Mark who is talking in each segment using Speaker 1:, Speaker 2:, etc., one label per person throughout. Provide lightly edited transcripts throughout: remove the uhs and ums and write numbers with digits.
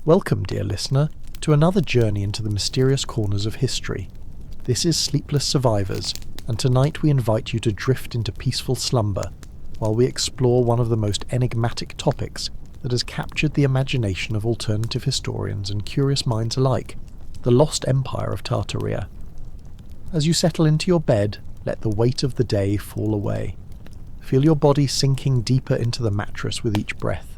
Speaker 1: Welcome, dear listener, to another journey into the mysterious corners of history. This is Sleepless Survivors, and tonight we invite you to drift into peaceful slumber while we explore one of the most enigmatic topics that has captured the imagination of alternative historians and curious minds alike, the lost empire of Tartaria. As you settle into your bed, let the weight of the day fall away. Feel your body sinking deeper into the mattress with each breath.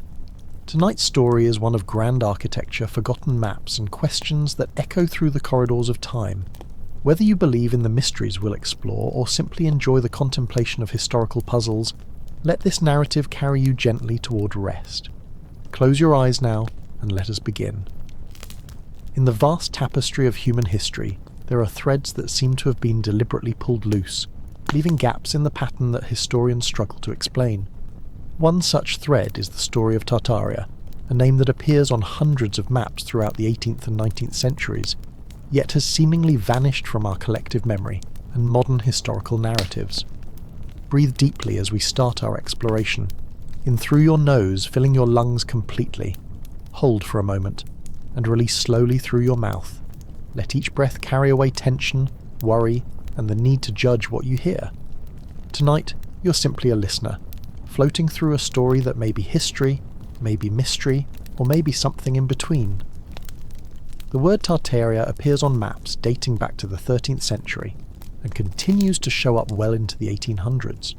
Speaker 1: Tonight's story is one of grand architecture, forgotten maps, and questions that echo through the corridors of time. Whether you believe in the mysteries we'll explore or simply enjoy the contemplation of historical puzzles, let this narrative carry you gently toward rest. Close your eyes now and let us begin. In the vast tapestry of human history, there are threads that seem to have been deliberately pulled loose, leaving gaps in the pattern that historians struggle to explain. One such thread is the story of Tartaria, a name that appears on hundreds of maps throughout the 18th and 19th centuries, yet has seemingly vanished from our collective memory and modern historical narratives. Breathe deeply as we start our exploration. In through your nose, filling your lungs completely. Hold for a moment, and release slowly through your mouth. Let each breath carry away tension, worry, and the need to judge what you hear. Tonight, you're simply a listener, floating through a story that may be history, may be mystery, or maybe something in between. The word Tartaria appears on maps dating back to the 13th century, and continues to show up well into the 1800s.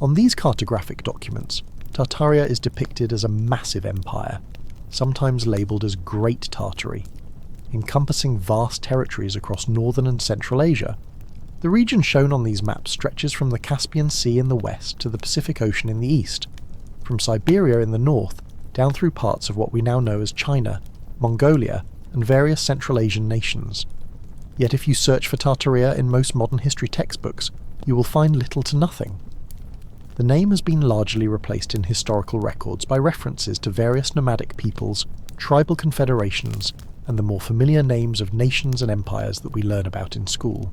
Speaker 1: On these cartographic documents, Tartaria is depicted as a massive empire, sometimes labelled as Great Tartary, encompassing vast territories across northern and central Asia. The region shown on these maps stretches from the Caspian Sea in the west to the Pacific Ocean in the east, from Siberia in the north down through parts of what we now know as China, Mongolia, and various Central Asian nations. Yet if you search for Tartaria in most modern history textbooks, you will find little to nothing. The name has been largely replaced in historical records by references to various nomadic peoples, tribal confederations, and the more familiar names of nations and empires that we learn about in school.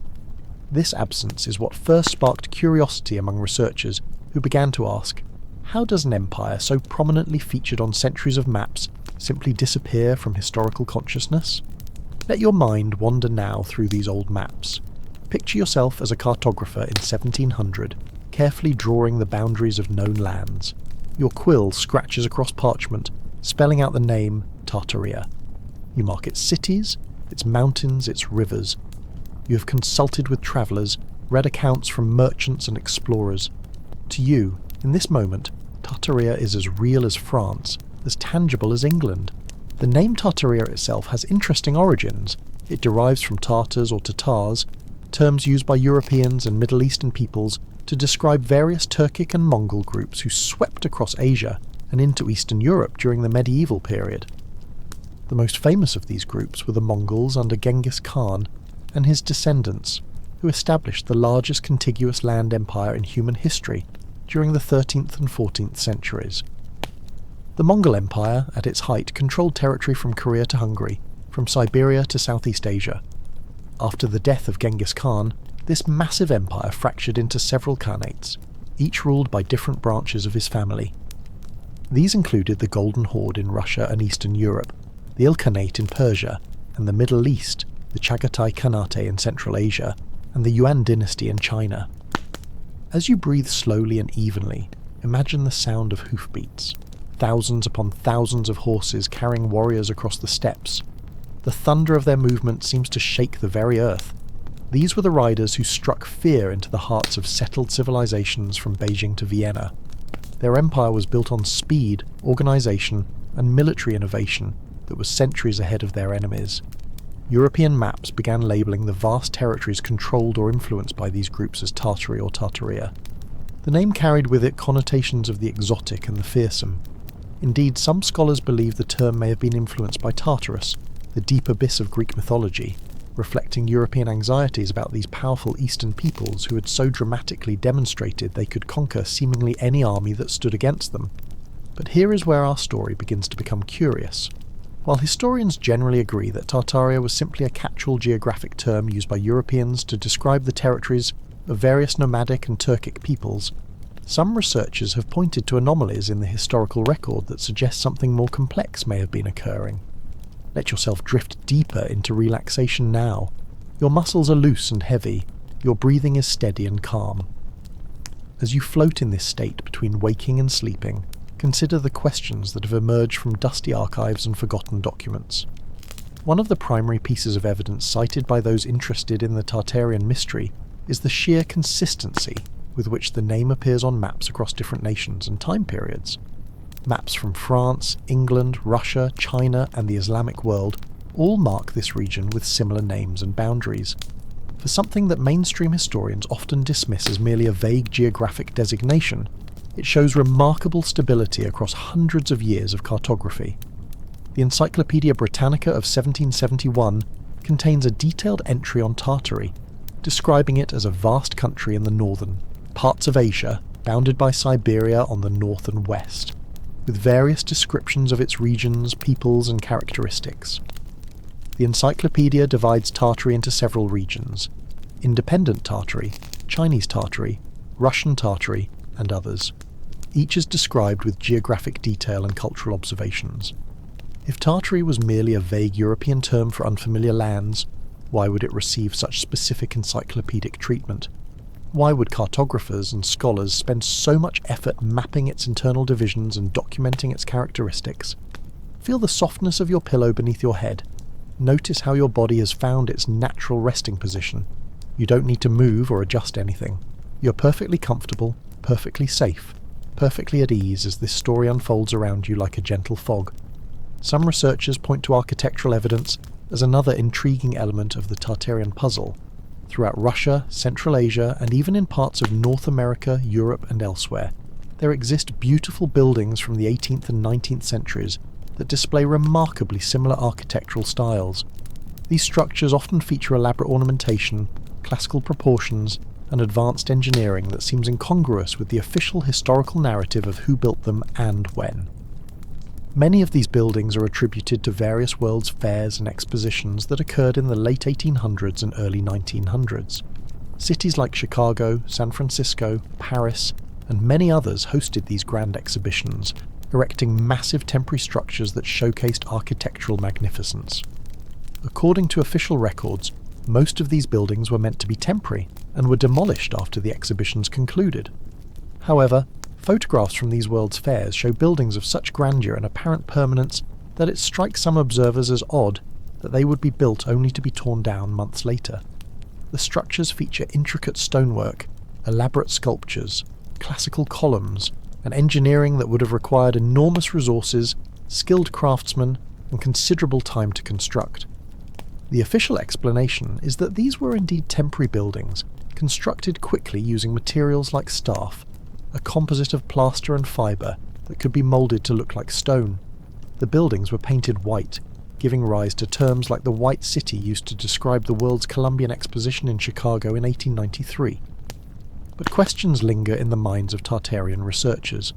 Speaker 1: This absence is what first sparked curiosity among researchers who began to ask, how does an empire so prominently featured on centuries of maps simply disappear from historical consciousness? Let your mind wander now through these old maps. Picture yourself as a cartographer in 1700, carefully drawing the boundaries of known lands. Your quill scratches across parchment, spelling out the name Tartaria. You mark its cities, its mountains, its rivers. You have consulted with travellers, read accounts from merchants and explorers. To you, in this moment, Tartaria is as real as France, as tangible as England. The name Tartaria itself has interesting origins. It derives from Tartars or Tatars, terms used by Europeans and Middle Eastern peoples to describe various Turkic and Mongol groups who swept across Asia and into Eastern Europe during the medieval period. The most famous of these groups were the Mongols under Genghis Khan and his descendants, who established the largest contiguous land empire in human history during the 13th and 14th centuries. The Mongol Empire, at its height, controlled territory from Korea to Hungary, from Siberia to Southeast Asia. After the death of Genghis Khan, this massive empire fractured into several khanates, each ruled by different branches of his family. These included the Golden Horde in Russia and Eastern Europe, the Ilkhanate in Persia, and the Middle East, the Chagatai Khanate in Central Asia, and the Yuan dynasty in China. As you breathe slowly and evenly, imagine the sound of hoofbeats, thousands upon thousands of horses carrying warriors across the steppes. The thunder of their movement seems to shake the very earth. These were the riders who struck fear into the hearts of settled civilizations from Beijing to Vienna. Their empire was built on speed, organization, and military innovation that was centuries ahead of their enemies. European maps began labelling the vast territories controlled or influenced by these groups as Tartary or Tartaria. The name carried with it connotations of the exotic and the fearsome. Indeed, some scholars believe the term may have been influenced by Tartarus, the deep abyss of Greek mythology, reflecting European anxieties about these powerful Eastern peoples who had so dramatically demonstrated they could conquer seemingly any army that stood against them. But here is where our story begins to become curious. While historians generally agree that Tartaria was simply a catch-all geographic term used by Europeans to describe the territories of various nomadic and Turkic peoples, some researchers have pointed to anomalies in the historical record that suggest something more complex may have been occurring. Let yourself drift deeper into relaxation now. Your muscles are loose and heavy. Your breathing is steady and calm. As you float in this state between waking and sleeping, consider the questions that have emerged from dusty archives and forgotten documents. One of the primary pieces of evidence cited by those interested in the Tartarian mystery is the sheer consistency with which the name appears on maps across different nations and time periods. Maps from France, England, Russia, China, and the Islamic world all mark this region with similar names and boundaries. For something that mainstream historians often dismiss as merely a vague geographic designation, it shows remarkable stability across hundreds of years of cartography. The Encyclopaedia Britannica of 1771 contains a detailed entry on Tartary, describing it as a vast country in the northern parts of Asia, bounded by Siberia on the north and west, with various descriptions of its regions, peoples, and characteristics. The encyclopedia divides Tartary into several regions: independent Tartary, Chinese Tartary, Russian Tartary, and others. Each is described with geographic detail and cultural observations. If Tartary was merely a vague European term for unfamiliar lands, why would it receive such specific encyclopedic treatment? Why would cartographers and scholars spend so much effort mapping its internal divisions and documenting its characteristics? Feel the softness of your pillow beneath your head. Notice how your body has found its natural resting position. You don't need to move or adjust anything. You're perfectly comfortable, perfectly safe, perfectly at ease as this story unfolds around you like a gentle fog. Some researchers point to architectural evidence as another intriguing element of the Tartarian puzzle. Throughout Russia, Central Asia, and even in parts of North America, Europe, and elsewhere, there exist beautiful buildings from the 18th and 19th centuries that display remarkably similar architectural styles. These structures often feature elaborate ornamentation, classical proportions, and advanced engineering that seems incongruous with the official historical narrative of who built them and when. Many of these buildings are attributed to various world's fairs and expositions that occurred in the late 1800s and early 1900s. Cities like Chicago, San Francisco, Paris, and many others hosted these grand exhibitions, erecting massive temporary structures that showcased architectural magnificence. According to official records, most of these buildings were meant to be temporary and were demolished after the exhibitions concluded. However, photographs from these world's fairs show buildings of such grandeur and apparent permanence that it strikes some observers as odd that they would be built only to be torn down months later. The structures feature intricate stonework, elaborate sculptures, classical columns, and engineering that would have required enormous resources, skilled craftsmen, and considerable time to construct. The official explanation is that these were indeed temporary buildings, constructed quickly using materials like staff, a composite of plaster and fibre that could be moulded to look like stone. The buildings were painted white, giving rise to terms like the White City used to describe the World's Columbian Exposition in Chicago in 1893. But questions linger in the minds of Tartarian researchers.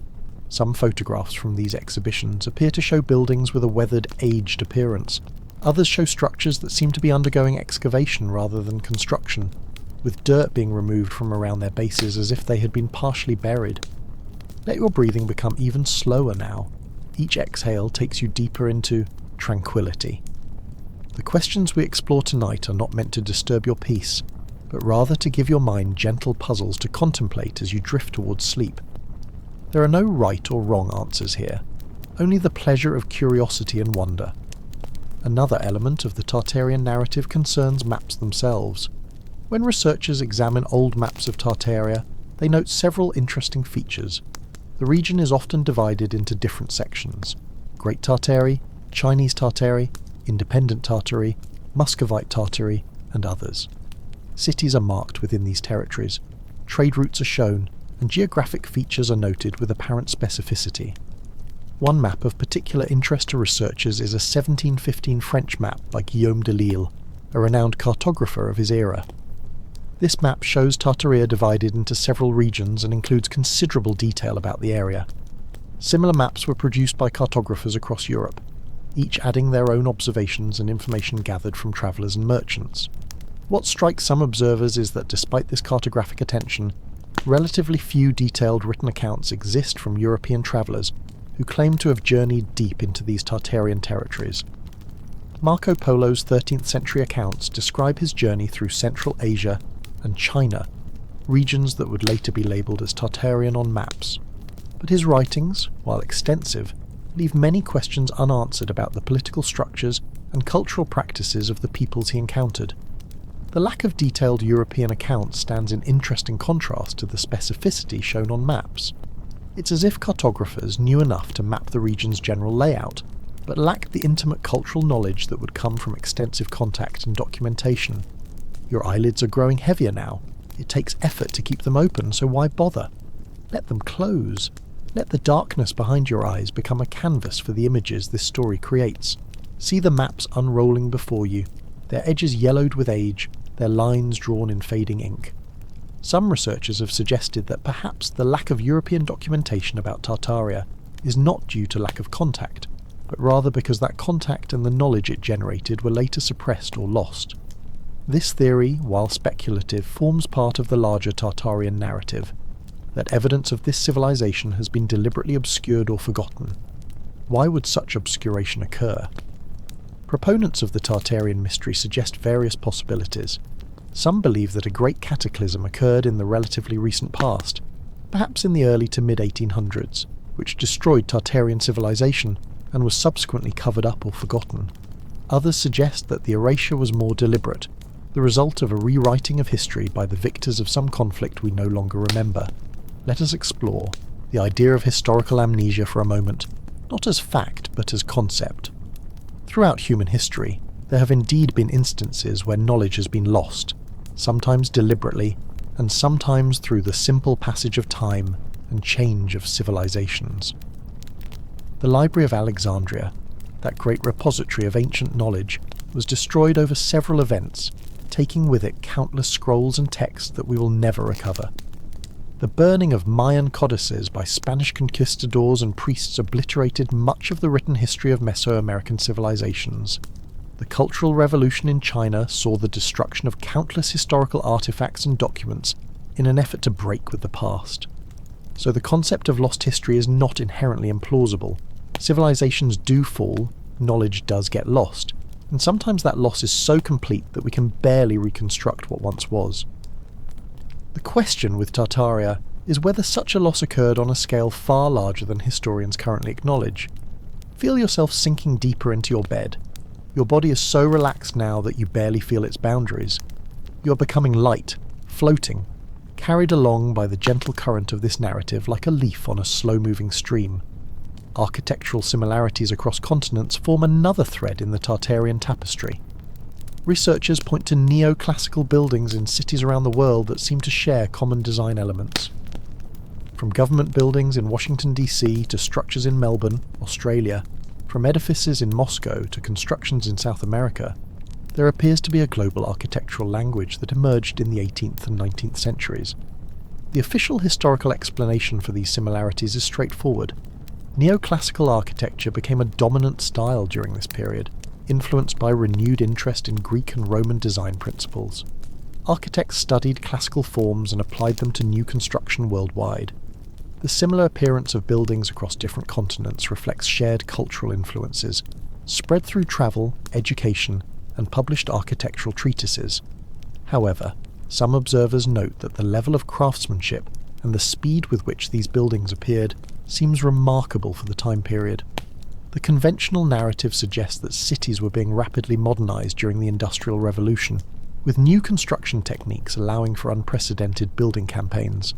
Speaker 1: Some photographs from these exhibitions appear to show buildings with a weathered, aged appearance. Others show structures that seem to be undergoing excavation rather than construction, with dirt being removed from around their bases as if they had been partially buried. Let your breathing become even slower now. Each exhale takes you deeper into tranquility. The questions we explore tonight are not meant to disturb your peace, but rather to give your mind gentle puzzles to contemplate as you drift towards sleep. There are no right or wrong answers here, only the pleasure of curiosity and wonder. Another element of the Tartarian narrative concerns maps themselves. When researchers examine old maps of Tartaria, they note several interesting features. The region is often divided into different sections: Great Tartary, Chinese Tartary, Independent Tartary, Muscovite Tartary, and others. Cities are marked within these territories, trade routes are shown, and geographic features are noted with apparent specificity. One map of particular interest to researchers is a 1715 French map by Guillaume de Lille, a renowned cartographer of his era. This map shows Tartaria divided into several regions and includes considerable detail about the area. Similar maps were produced by cartographers across Europe, each adding their own observations and information gathered from travellers and merchants. What strikes some observers is that despite this cartographic attention, relatively few detailed written accounts exist from European travellers who claim to have journeyed deep into these Tartarian territories. Marco Polo's 13th century accounts describe his journey through Central Asia and China, regions that would later be labelled as Tartarian on maps. But his writings, while extensive, leave many questions unanswered about the political structures and cultural practices of the peoples he encountered. The lack of detailed European accounts stands in interesting contrast to the specificity shown on maps. It's as if cartographers knew enough to map the region's general layout, but lacked the intimate cultural knowledge that would come from extensive contact and documentation. Your eyelids are growing heavier now. It takes effort to keep them open, so why bother? Let them close. Let the darkness behind your eyes become a canvas for the images this story creates. See the maps unrolling before you, their edges yellowed with age, their lines drawn in fading ink. Some researchers have suggested that perhaps the lack of European documentation about Tartaria is not due to lack of contact, but rather because that contact and the knowledge it generated were later suppressed or lost. This theory, while speculative, forms part of the larger Tartarian narrative, that evidence of this civilization has been deliberately obscured or forgotten. Why would such obscuration occur? Proponents of the Tartarian mystery suggest various possibilities. Some believe that a great cataclysm occurred in the relatively recent past, perhaps in the early to mid-1800s, which destroyed Tartarian civilization and was subsequently covered up or forgotten. Others suggest that the erasure was more deliberate, the result of a rewriting of history by the victors of some conflict we no longer remember. Let us explore the idea of historical amnesia for a moment, not as fact but as concept. Throughout human history, there have indeed been instances where knowledge has been lost, sometimes deliberately, and sometimes through the simple passage of time and change of civilizations. The Library of Alexandria, that great repository of ancient knowledge, was destroyed over several events, taking with it countless scrolls and texts that we will never recover. The burning of Mayan codices by Spanish conquistadors and priests obliterated much of the written history of Mesoamerican civilizations. The Cultural Revolution in China saw the destruction of countless historical artifacts and documents in an effort to break with the past. So the concept of lost history is not inherently implausible. Civilizations do fall, knowledge does get lost, and sometimes that loss is so complete that we can barely reconstruct what once was. The question with Tartaria is whether such a loss occurred on a scale far larger than historians currently acknowledge. Feel yourself sinking deeper into your bed. Your body is so relaxed now that you barely feel its boundaries. You are becoming light, floating, carried along by the gentle current of this narrative like a leaf on a slow-moving stream. Architectural similarities across continents form another thread in the Tartarian tapestry. Researchers point to neoclassical buildings in cities around the world that seem to share common design elements. From government buildings in Washington, D.C. to structures in Melbourne, Australia, from edifices in Moscow to constructions in South America, there appears to be a global architectural language that emerged in the 18th and 19th centuries. The official historical explanation for these similarities is straightforward. Neoclassical architecture became a dominant style during this period, influenced by renewed interest in Greek and Roman design principles. Architects studied classical forms and applied them to new construction worldwide. The similar appearance of buildings across different continents reflects shared cultural influences, spread through travel, education, and published architectural treatises. However, some observers note that the level of craftsmanship and the speed with which these buildings appeared seems remarkable for the time period. The conventional narrative suggests that cities were being rapidly modernized during the Industrial Revolution, with new construction techniques allowing for unprecedented building campaigns.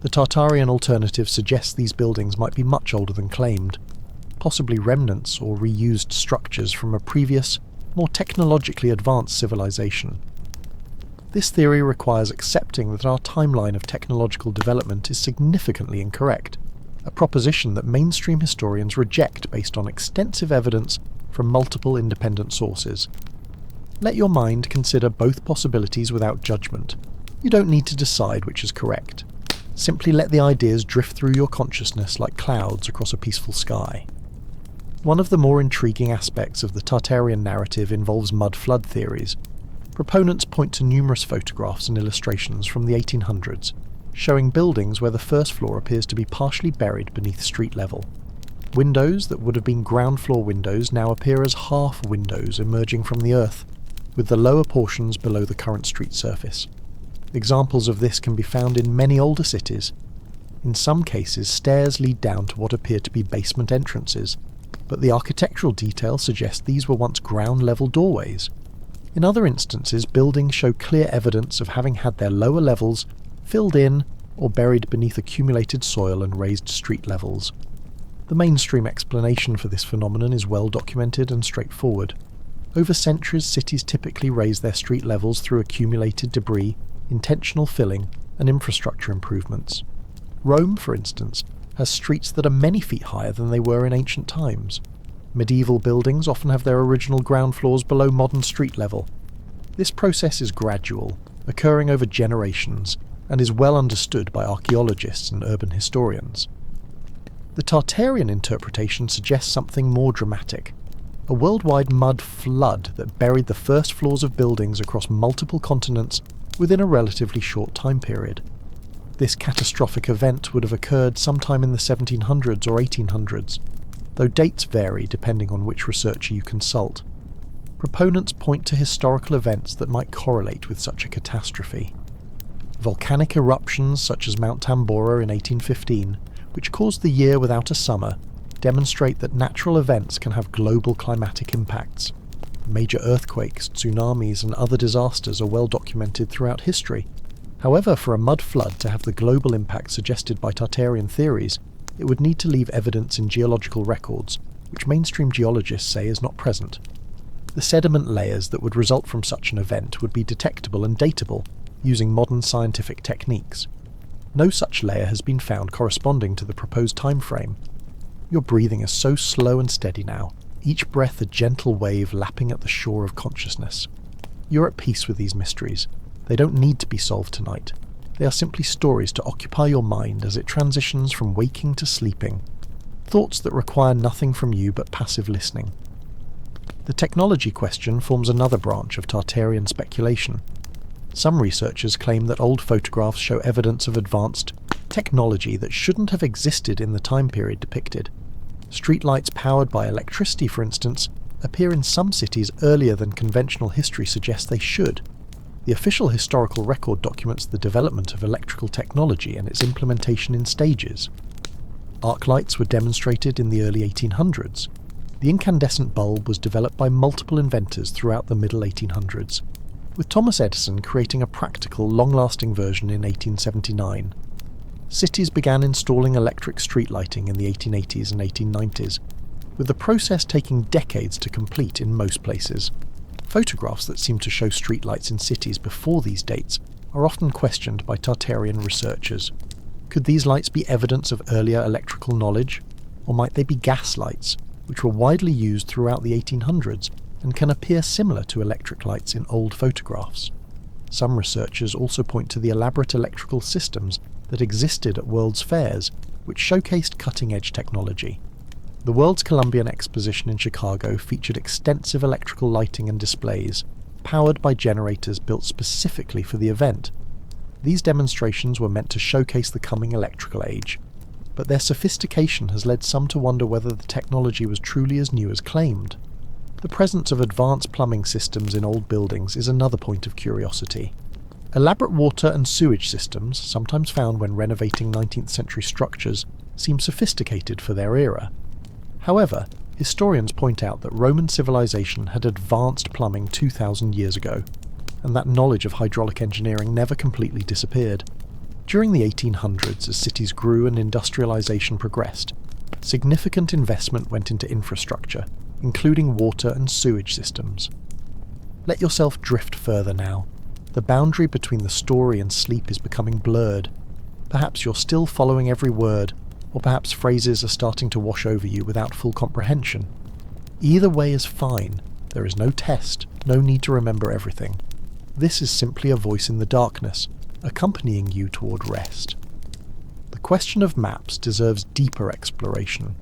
Speaker 1: The Tartarian alternative suggests these buildings might be much older than claimed, possibly remnants or reused structures from a previous, more technologically advanced civilization. This theory requires accepting that our timeline of technological development is significantly incorrect, a proposition that mainstream historians reject based on extensive evidence from multiple independent sources. Let your mind consider both possibilities without judgment. You don't need to decide which is correct. Simply let the ideas drift through your consciousness like clouds across a peaceful sky. One of the more intriguing aspects of the Tartarian narrative involves mudflood theories. Proponents point to numerous photographs and illustrations from the 1800s, showing buildings where the first floor appears to be partially buried beneath street level. Windows that would have been ground floor windows now appear as half windows emerging from the earth, with the lower portions below the current street surface. Examples of this can be found in many older cities. In some cases, stairs lead down to what appear to be basement entrances, but the architectural detail suggests these were once ground-level doorways. In other instances, buildings show clear evidence of having had their lower levels filled in or buried beneath accumulated soil and raised street levels. The mainstream explanation for this phenomenon is well documented and straightforward. Over centuries, cities typically raise their street levels through accumulated debris, intentional filling, and infrastructure improvements. Rome, for instance, has streets that are many feet higher than they were in ancient times. Medieval buildings often have their original ground floors below modern street level. This process is gradual, occurring over generations, and is well understood by archaeologists and urban historians. The Tartarian interpretation suggests something more dramatic: a worldwide mud flood that buried the first floors of buildings across multiple continents within a relatively short time period. This catastrophic event would have occurred sometime in the 1700s or 1800s, though dates vary depending on which researcher you consult. Proponents point to historical events that might correlate with such a catastrophe. Volcanic eruptions such as Mount Tambora in 1815, which caused the year without a summer, demonstrate that natural events can have global climatic impacts. Major earthquakes, tsunamis, and other disasters are well documented throughout history. However, for a mud flood to have the global impact suggested by Tartarian theories, it would need to leave evidence in geological records, which mainstream geologists say is not present. The sediment layers that would result from such an event would be detectable and datable using modern scientific techniques. No such layer has been found corresponding to the proposed time frame. Your breathing is so slow and steady now, each breath a gentle wave lapping at the shore of consciousness. You're at peace with these mysteries. They don't need to be solved tonight. They are simply stories to occupy your mind as it transitions from waking to sleeping. Thoughts that require nothing from you but passive listening. The technology question forms another branch of Tartarian speculation. Some researchers claim that old photographs show evidence of advanced technology that shouldn't have existed in the time period depicted. Streetlights powered by electricity, for instance, appear in some cities earlier than conventional history suggests they should. The official historical record documents the development of electrical technology and its implementation in stages. Arc lights were demonstrated in the early 1800s. The incandescent bulb was developed by multiple inventors throughout the middle 1800s, with Thomas Edison creating a practical, long-lasting version in 1879. Cities began installing electric street lighting in the 1880s and 1890s, with the process taking decades to complete in most places. Photographs that seem to show streetlights in cities before these dates are often questioned by Tartarian researchers. Could these lights be evidence of earlier electrical knowledge? Or might they be gas lights, which were widely used throughout the 1800s and can appear similar to electric lights in old photographs? Some researchers also point to the elaborate electrical systems that existed at World's Fairs, which showcased cutting-edge technology. The World's Columbian Exposition in Chicago featured extensive electrical lighting and displays, powered by generators built specifically for the event. These demonstrations were meant to showcase the coming electrical age, but their sophistication has led some to wonder whether the technology was truly as new as claimed. The presence of advanced plumbing systems in old buildings is another point of curiosity. Elaborate water and sewage systems, sometimes found when renovating 19th century structures, seem sophisticated for their era. However, historians point out that Roman civilization had advanced plumbing 2,000 years ago, and that knowledge of hydraulic engineering never completely disappeared. During the 1800s, as cities grew and industrialization progressed, significant investment went into infrastructure, including water and sewage systems. Let yourself drift further now. The boundary between the story and sleep is becoming blurred. Perhaps you're still following every word, or perhaps phrases are starting to wash over you without full comprehension. Either way is fine. There is no test, no need to remember everything. This is simply a voice in the darkness, accompanying you toward rest. The question of maps deserves deeper exploration.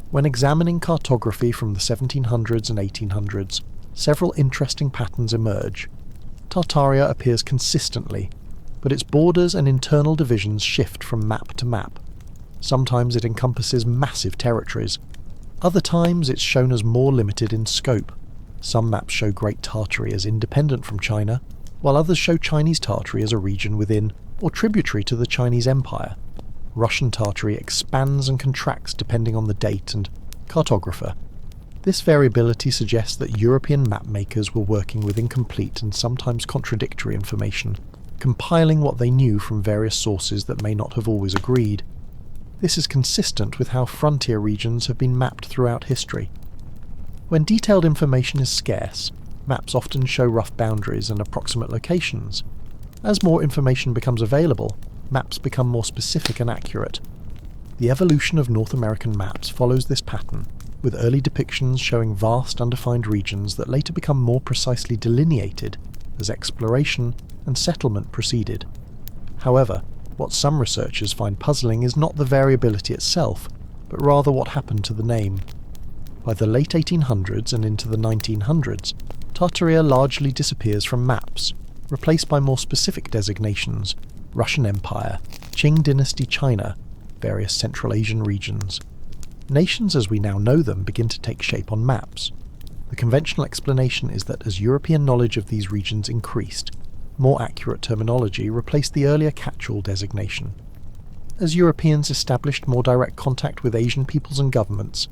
Speaker 1: When examining cartography from the 1700s and 1800s, several interesting patterns emerge. Tartaria appears consistently, but its borders and internal divisions shift from map to map. Sometimes it encompasses massive territories, Other times it's shown as more limited in scope. Some maps show Great Tartary as independent from China, while others show Chinese Tartary as a region within or tributary to the Chinese Empire. Russian Tartary expands and contracts depending on the date and cartographer. This variability suggests that European map makers were working with incomplete and sometimes contradictory information, compiling what they knew from various sources that may not have always agreed. This is consistent with how frontier regions have been mapped throughout history. When detailed information is scarce, maps often show rough boundaries and approximate locations. As more information becomes available, maps become more specific and accurate. The evolution of North American maps follows this pattern, with early depictions showing vast undefined regions that later become more precisely delineated as exploration and settlement proceeded. However, what some researchers find puzzling is not the variability itself, but rather what happened to the name. By the late 1800s and into the 1900s, Tartaria largely disappears from maps, replaced by more specific designations: Russian Empire, Qing Dynasty China, various Central Asian regions. Nations as we now know them begin to take shape on maps. The conventional explanation is that as European knowledge of these regions increased, more accurate terminology replaced the earlier catch-all designation. As Europeans established more direct contact with Asian peoples and governments,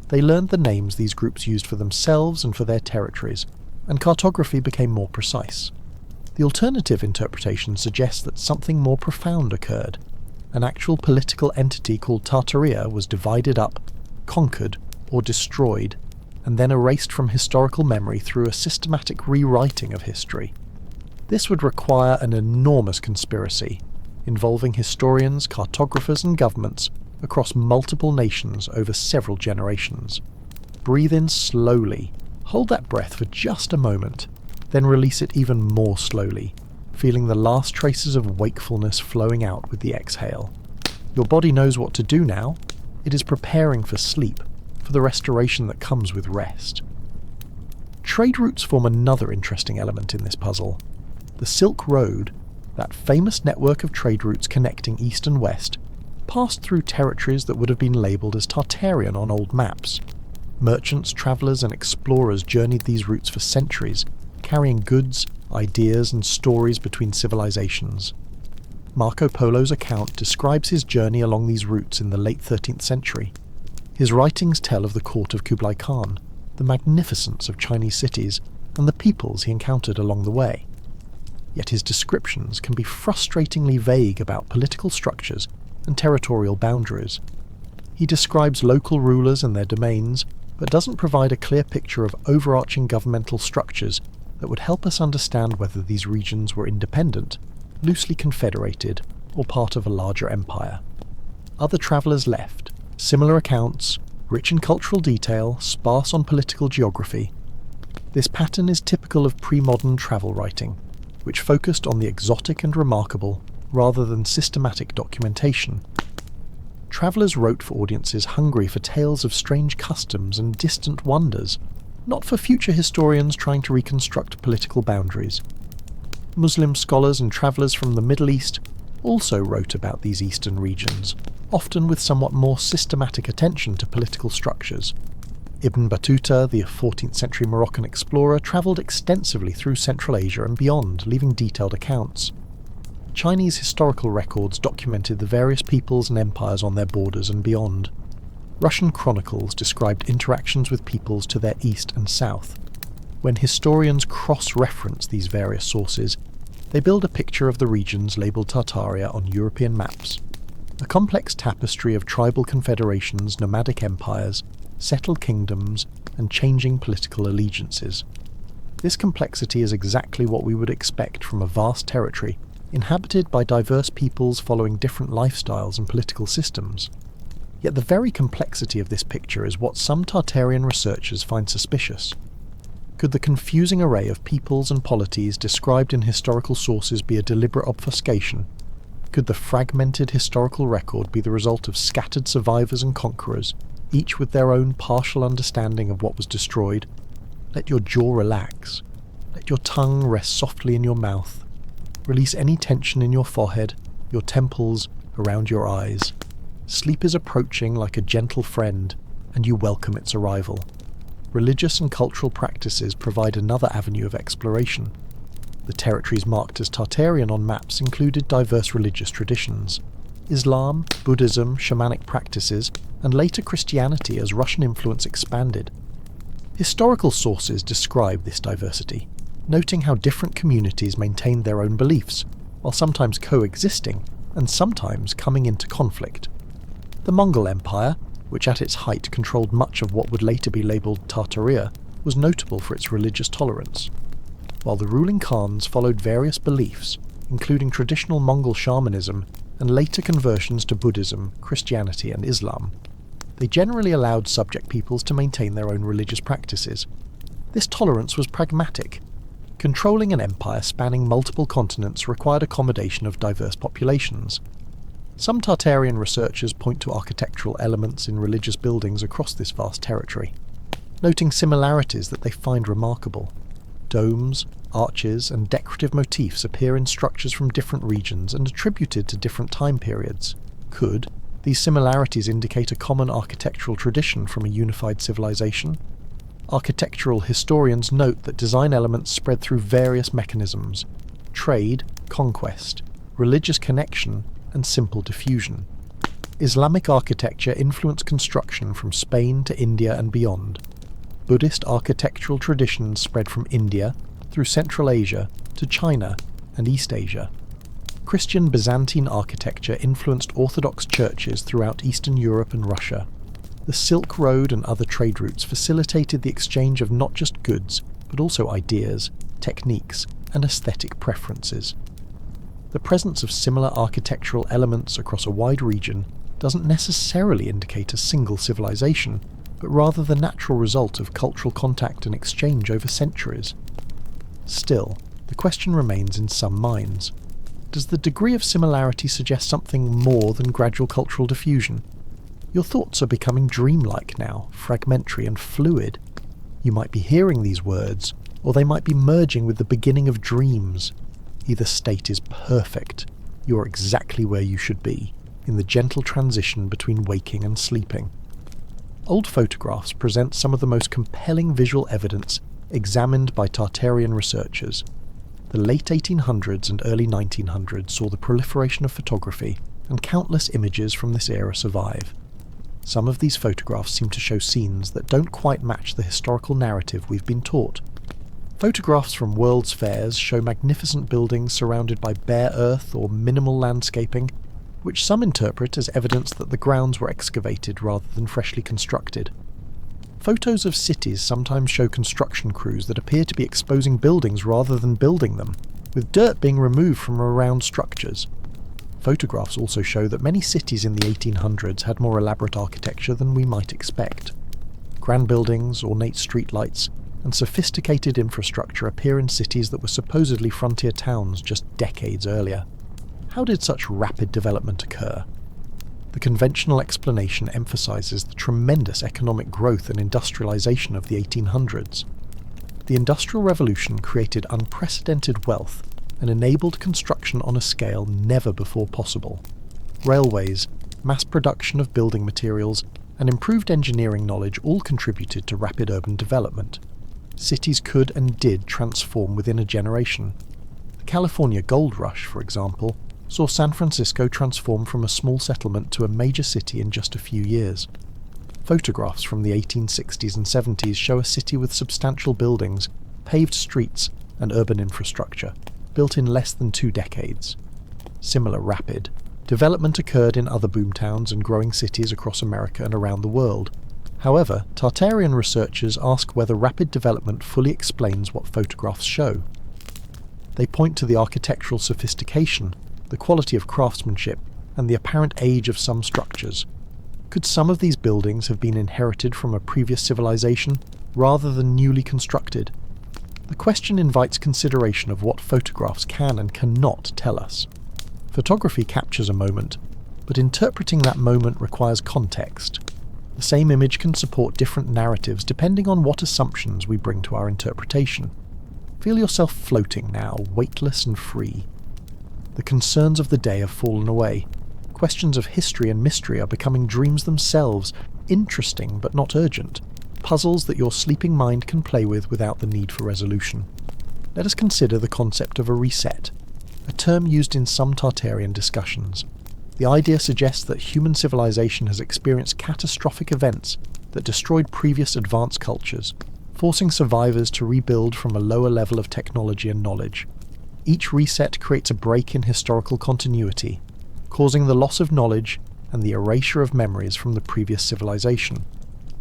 Speaker 1: they learned the names these groups used for themselves and for their territories, and cartography became more precise. The alternative interpretation suggests that something more profound occurred. An actual political entity called Tartaria was divided up, conquered, or destroyed, and then erased from historical memory through a systematic rewriting of history. This would require an enormous conspiracy, involving historians, cartographers, and governments across multiple nations over several generations. Breathe in slowly, hold that breath for just a moment, then release it even more slowly, feeling the last traces of wakefulness flowing out with the exhale. Your body knows what to do now. It is preparing for sleep, for the restoration that comes with rest. Trade routes form another interesting element in this puzzle. The Silk Road, that famous network of trade routes connecting east and west, passed through territories that would have been labelled as Tartarian on old maps. Merchants, travellers and explorers journeyed these routes for centuries, carrying goods, ideas and stories between civilizations. Marco Polo's account describes his journey along these routes in the late 13th century. His writings tell of the court of Kublai Khan, the magnificence of Chinese cities, and the peoples he encountered along the way. Yet his descriptions can be frustratingly vague about political structures and territorial boundaries. He describes local rulers and their domains, but doesn't provide a clear picture of overarching governmental structures that would help us understand whether these regions were independent, loosely confederated, or part of a larger empire. Other travellers left, similar accounts, rich in cultural detail, sparse on political geography. This pattern is typical of pre-modern travel writing, which focused on the exotic and remarkable rather than systematic documentation. Travellers wrote for audiences hungry for tales of strange customs and distant wonders, not for future historians trying to reconstruct political boundaries. Muslim scholars and travellers from the Middle East also wrote about these eastern regions, often with somewhat more systematic attention to political structures. Ibn Battuta, the 14th century Moroccan explorer, travelled extensively through Central Asia and beyond, leaving detailed accounts. Chinese historical records documented the various peoples and empires on their borders and beyond. Russian chronicles described interactions with peoples to their east and south. When historians cross-reference these various sources, they build a picture of the regions labelled Tartaria on European maps. A complex tapestry of tribal confederations, nomadic empires, settled kingdoms, and changing political allegiances. This complexity is exactly what we would expect from a vast territory inhabited by diverse peoples following different lifestyles and political systems. Yet the very complexity of this picture is what some Tartarian researchers find suspicious. Could the confusing array of peoples and polities described in historical sources be a deliberate obfuscation? Could the fragmented historical record be the result of scattered survivors and conquerors, each with their own partial understanding of what was destroyed? Let your jaw relax. Let your tongue rest softly in your mouth. Release any tension in your forehead, your temples, around your eyes. Sleep is approaching like a gentle friend. and you welcome its arrival. Religious and cultural practices provide another avenue of exploration. The territories marked as Tartarian on maps included diverse religious traditions. Islam, Buddhism, shamanic practices, and later Christianity as Russian influence expanded. Historical sources describe this diversity, noting how different communities maintained their own beliefs, while sometimes coexisting and sometimes coming into conflict. The Mongol Empire, which at its height controlled much of what would later be labelled Tartaria, was notable for its religious tolerance. While the ruling Khans followed various beliefs, including traditional Mongol shamanism and later conversions to Buddhism, Christianity and Islam, they generally allowed subject peoples to maintain their own religious practices. This tolerance was pragmatic. Controlling an empire spanning multiple continents required accommodation of diverse populations. Some Tartarian researchers point to architectural elements in religious buildings across this vast territory, noting similarities that they find remarkable. Domes, arches, and decorative motifs appear in structures from different regions and attributed to different time periods. Could these similarities indicate a common architectural tradition from a unified civilization? Architectural historians note that design elements spread through various mechanisms: trade, conquest, religious connection, and simple diffusion. Islamic architecture influenced construction from Spain to India and beyond. Buddhist architectural traditions spread from India through Central Asia to China and East Asia. Christian Byzantine architecture influenced Orthodox churches throughout Eastern Europe and Russia. The Silk Road and other trade routes facilitated the exchange of not just goods, but also ideas, techniques, and aesthetic preferences. The presence of similar architectural elements across a wide region doesn't necessarily indicate a single civilization, but rather the natural result of cultural contact and exchange over centuries. Still, the question remains in some minds. Does the degree of similarity suggest something more than gradual cultural diffusion? Your thoughts are becoming dreamlike now, fragmentary and fluid. You might be hearing these words, or they might be merging with the beginning of dreams. Either state is perfect. You're exactly where you should be, in the gentle transition between waking and sleeping. Old photographs present some of the most compelling visual evidence examined by Tartarian researchers. The late 1800s and early 1900s saw the proliferation of photography, and countless images from this era survive. Some of these photographs seem to show scenes that don't quite match the historical narrative we've been taught. Photographs from World's Fairs show magnificent buildings surrounded by bare earth or minimal landscaping, which some interpret as evidence that the grounds were excavated rather than freshly constructed. Photos of cities sometimes show construction crews that appear to be exposing buildings rather than building them, with dirt being removed from around structures. Photographs also show that many cities in the 1800s had more elaborate architecture than we might expect. Grand buildings, ornate streetlights, and sophisticated infrastructure appear in cities that were supposedly frontier towns just decades earlier. How did such rapid development occur? The conventional explanation emphasizes the tremendous economic growth and industrialization of the 1800s. The Industrial Revolution created unprecedented wealth and enabled construction on a scale never before possible. Railways, mass production of building materials, and improved engineering knowledge all contributed to rapid urban development. Cities could and did transform within a generation. The California Gold Rush, for example, saw San Francisco transform from a small settlement to a major city in just a few years. Photographs from the 1860s and 70s show a city with substantial buildings, paved streets, and urban infrastructure, built in less than 2 decades. Similar rapid development occurred in other boomtowns and growing cities across America and around the world. However, Tartarian researchers ask whether rapid development fully explains what photographs show. They point to the architectural sophistication, the quality of craftsmanship, and the apparent age of some structures. Could some of these buildings have been inherited from a previous civilization, rather than newly constructed? The question invites consideration of what photographs can and cannot tell us. Photography captures a moment, but interpreting that moment requires context. The same image can support different narratives depending on what assumptions we bring to our interpretation. Feel yourself floating now, weightless and free. The concerns of the day have fallen away. Questions of history and mystery are becoming dreams themselves, Interesting but not urgent, puzzles that your sleeping mind can play with without the need for resolution. Let us consider the concept of a reset, a term used in some Tartarian discussions. The idea suggests that human civilization has experienced catastrophic events that destroyed previous advanced cultures, forcing survivors to rebuild from a lower level of technology and knowledge. Each reset creates a break in historical continuity, causing the loss of knowledge and the erasure of memories from the previous civilization.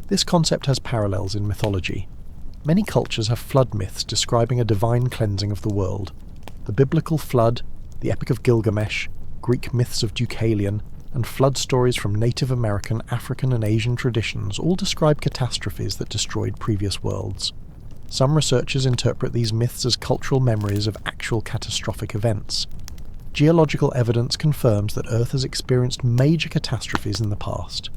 Speaker 1: This concept has parallels in mythology. Many cultures have flood myths describing a divine cleansing of the world. The biblical flood, the Epic of Gilgamesh, Greek myths of Deucalion, and flood stories from Native American, African and Asian traditions all describe catastrophes that destroyed previous worlds. Some researchers interpret these myths as cultural memories of actual catastrophic events. Geological evidence confirms that Earth has experienced major catastrophes in the past.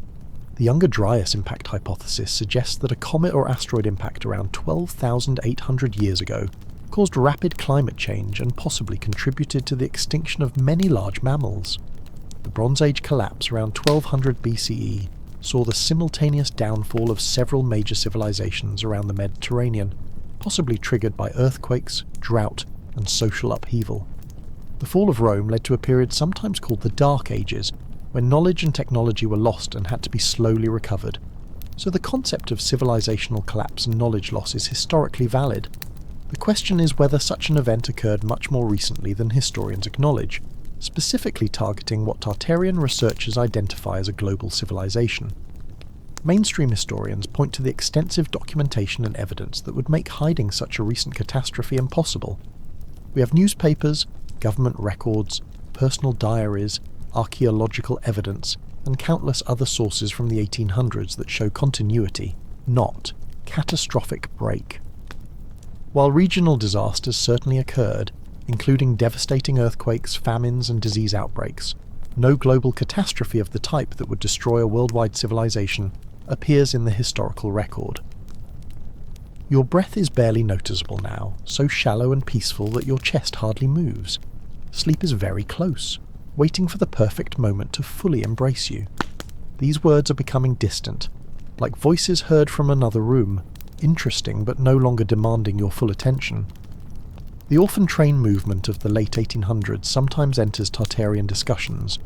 Speaker 1: The Younger Dryas impact hypothesis suggests that a comet or asteroid impact around 12,800 years ago caused rapid climate change and possibly contributed to the extinction of many large mammals. The Bronze Age collapse around 1200 BCE saw the simultaneous downfall of several major civilizations around the Mediterranean, possibly triggered by earthquakes, drought, and social upheaval. The fall of Rome led to a period sometimes called the Dark Ages, when knowledge and technology were lost and had to be slowly recovered. So the concept of civilizational collapse and knowledge loss is historically valid. The question is whether such an event occurred much more recently than historians acknowledge, specifically targeting what Tartarian researchers identify as a global civilization. Mainstream historians point to the extensive documentation and evidence that would make hiding such a recent catastrophe impossible. We have newspapers, government records, personal diaries, archaeological evidence, and countless other sources from the 1800s that show continuity, not catastrophic break. While regional disasters certainly occurred, including devastating earthquakes, famines, and disease outbreaks, no global catastrophe of the type that would destroy a worldwide civilization appears in the historical record. Your breath is barely noticeable now, so shallow and peaceful that your chest hardly moves. Sleep is very close, waiting for the perfect moment to fully embrace you. These words are becoming distant, like voices heard from another room, interesting but no longer demanding your full attention. The orphan train movement of the late 1800s sometimes enters Tartarian discussions.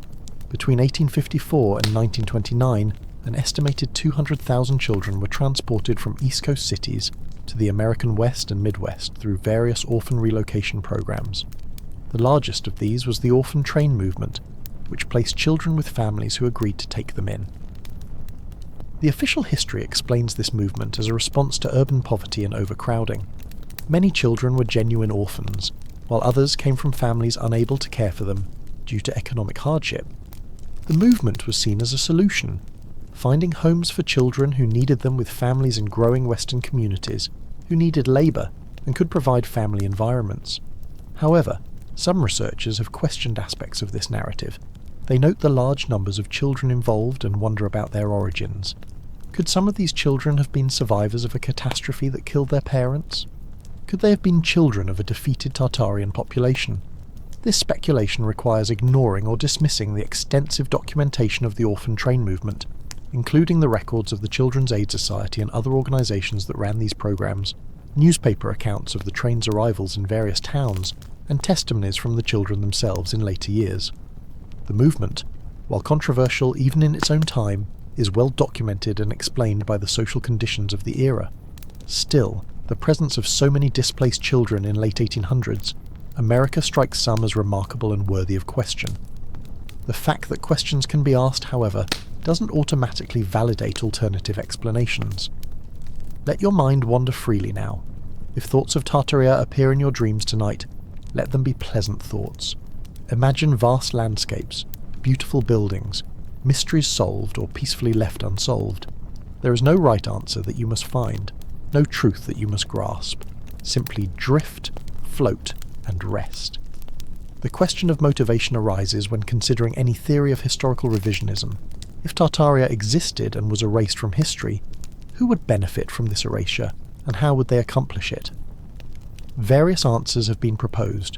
Speaker 1: Between 1854 and 1929, an estimated 200,000 children were transported from East Coast cities to the American West and Midwest through various orphan relocation programs. The largest of these was the orphan train movement, which placed children with families who agreed to take them in. The official history explains this movement as a response to urban poverty and overcrowding. Many children were genuine orphans, while others came from families unable to care for them due to economic hardship. The movement was seen as a solution, finding homes for children who needed them with families in growing Western communities who needed labour and could provide family environments. However, some researchers have questioned aspects of this narrative. They note the large numbers of children involved and wonder about their origins. Could some of these children have been survivors of a catastrophe that killed their parents? Could they have been children of a defeated Tartarian population? This speculation requires ignoring or dismissing the extensive documentation of the orphan train movement, including the records of the Children's Aid Society and other organisations that ran these programs, newspaper accounts of the train's arrivals in various towns, and testimonies from the children themselves in later years. The movement, while controversial even in its own time, is well documented and explained by the social conditions of the era. Still, the presence of so many displaced children in late 1800s, America strikes some as remarkable and worthy of question. The fact that questions can be asked, however, doesn't automatically validate alternative explanations. Let your mind wander freely now. If thoughts of Tartaria appear in your dreams tonight, let them be pleasant thoughts. Imagine vast landscapes, beautiful buildings, mysteries solved or peacefully left unsolved. There is no right answer that you must find, no truth that you must grasp. Simply drift, float, and rest. The question of motivation arises when considering any theory of historical revisionism. If Tartaria existed and was erased from history, who would benefit from this erasure, and how would they accomplish it? Various answers have been proposed.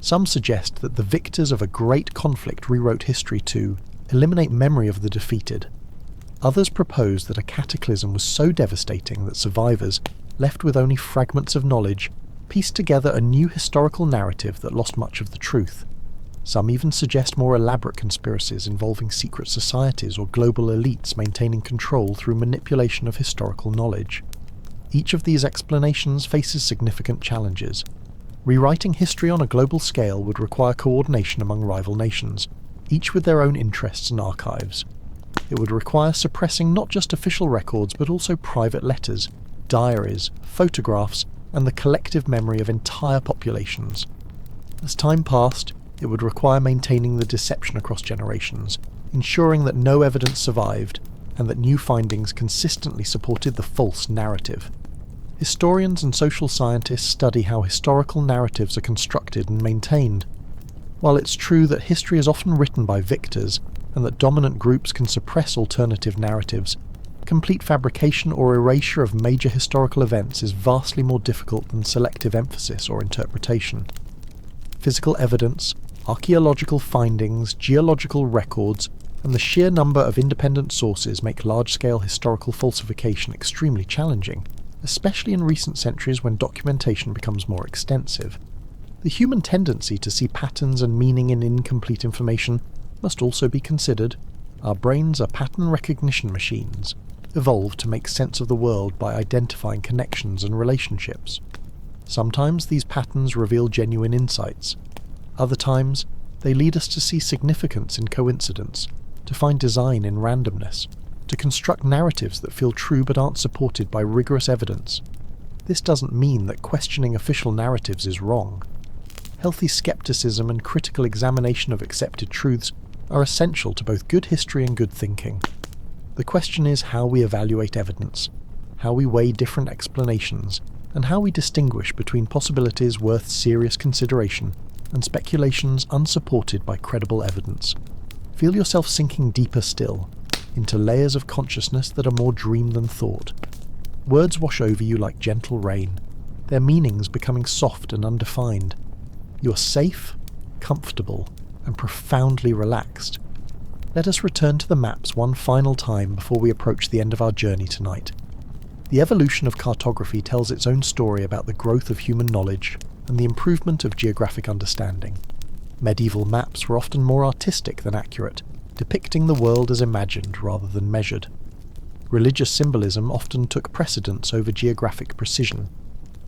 Speaker 1: Some suggest that the victors of a great conflict rewrote history to eliminate memory of the defeated. Others propose that a cataclysm was so devastating that survivors, left with only fragments of knowledge, pieced together a new historical narrative that lost much of the truth. Some even suggest more elaborate conspiracies involving secret societies or global elites maintaining control through manipulation of historical knowledge. Each of these explanations faces significant challenges. Rewriting history on a global scale would require coordination among rival nations, each with their own interests and archives. It would require suppressing not just official records but also private letters, diaries, photographs, and the collective memory of entire populations. As time passed, it would require maintaining the deception across generations, ensuring that no evidence survived, and that new findings consistently supported the false narrative. Historians and social scientists study how historical narratives are constructed and maintained. While it's true that history is often written by victors, and that dominant groups can suppress alternative narratives, complete fabrication or erasure of major historical events is vastly more difficult than selective emphasis or interpretation. Physical evidence, archaeological findings, geological records, and the sheer number of independent sources make large-scale historical falsification extremely challenging, especially in recent centuries when documentation becomes more extensive. The human tendency to see patterns and meaning in incomplete information must also be considered. Our brains are pattern recognition machines, evolved to make sense of the world by identifying connections and relationships. Sometimes these patterns reveal genuine insights. Other times, they lead us to see significance in coincidence, to find design in randomness, to construct narratives that feel true but aren't supported by rigorous evidence. This doesn't mean that questioning official narratives is wrong. Healthy skepticism and critical examination of accepted truths are essential to both good history and good thinking. The question is how we evaluate evidence, how we weigh different explanations, and how we distinguish between possibilities worth serious consideration and speculations unsupported by credible evidence. Feel yourself sinking deeper still, into layers of consciousness that are more dream than thought. Words wash over you like gentle rain, their meanings becoming soft and undefined. You are safe, comfortable, and profoundly relaxed. Let us return to the maps one final time before we approach the end of our journey tonight. The evolution of cartography tells its own story about the growth of human knowledge and the improvement of geographic understanding. Medieval maps were often more artistic than accurate, depicting the world as imagined rather than measured. Religious symbolism often took precedence over geographic precision.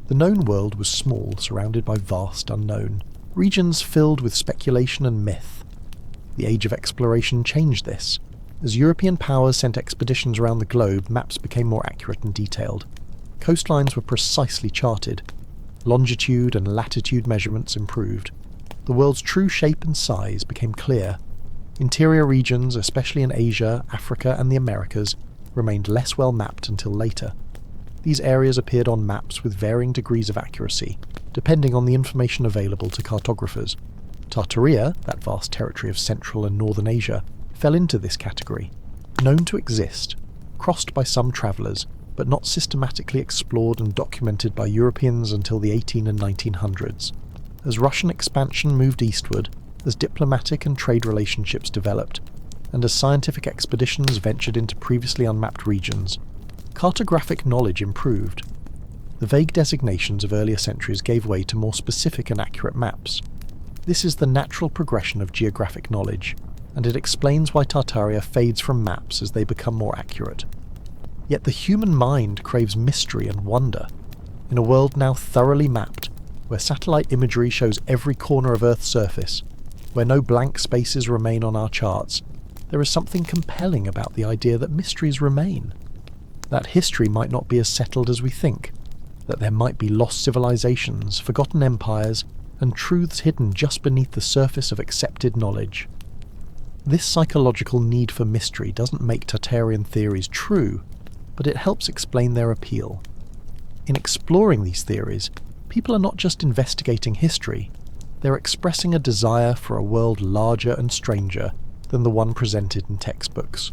Speaker 1: The known world was small, surrounded by vast unknown, regions filled with speculation and myth. The age of exploration changed this. As European powers sent expeditions around the globe, maps became more accurate and detailed. Coastlines were precisely charted. Longitude and latitude measurements improved. The world's true shape and size became clear. Interior regions, especially in Asia, Africa, and the Americas, remained less well mapped until later. These areas appeared on maps with varying degrees of accuracy, depending on the information available to cartographers. Tartaria, that vast territory of Central and Northern Asia, fell into this category. Known to exist, crossed by some travellers, but not systematically explored and documented by Europeans until the 18 and 1900s. As Russian expansion moved eastward, as diplomatic and trade relationships developed, and as scientific expeditions ventured into previously unmapped regions, cartographic knowledge improved. The vague designations of earlier centuries gave way to more specific and accurate maps. This is the natural progression of geographic knowledge, and it explains why Tartaria fades from maps as they become more accurate. Yet the human mind craves mystery and wonder. In a world now thoroughly mapped, where satellite imagery shows every corner of Earth's surface, where no blank spaces remain on our charts, there is something compelling about the idea that mysteries remain. That history might not be as settled as we think, that there might be lost civilizations, forgotten empires, and truths hidden just beneath the surface of accepted knowledge. This psychological need for mystery doesn't make Tartarian theories true, but it helps explain their appeal. In exploring these theories, people are not just investigating history, they're expressing a desire for a world larger and stranger than the one presented in textbooks.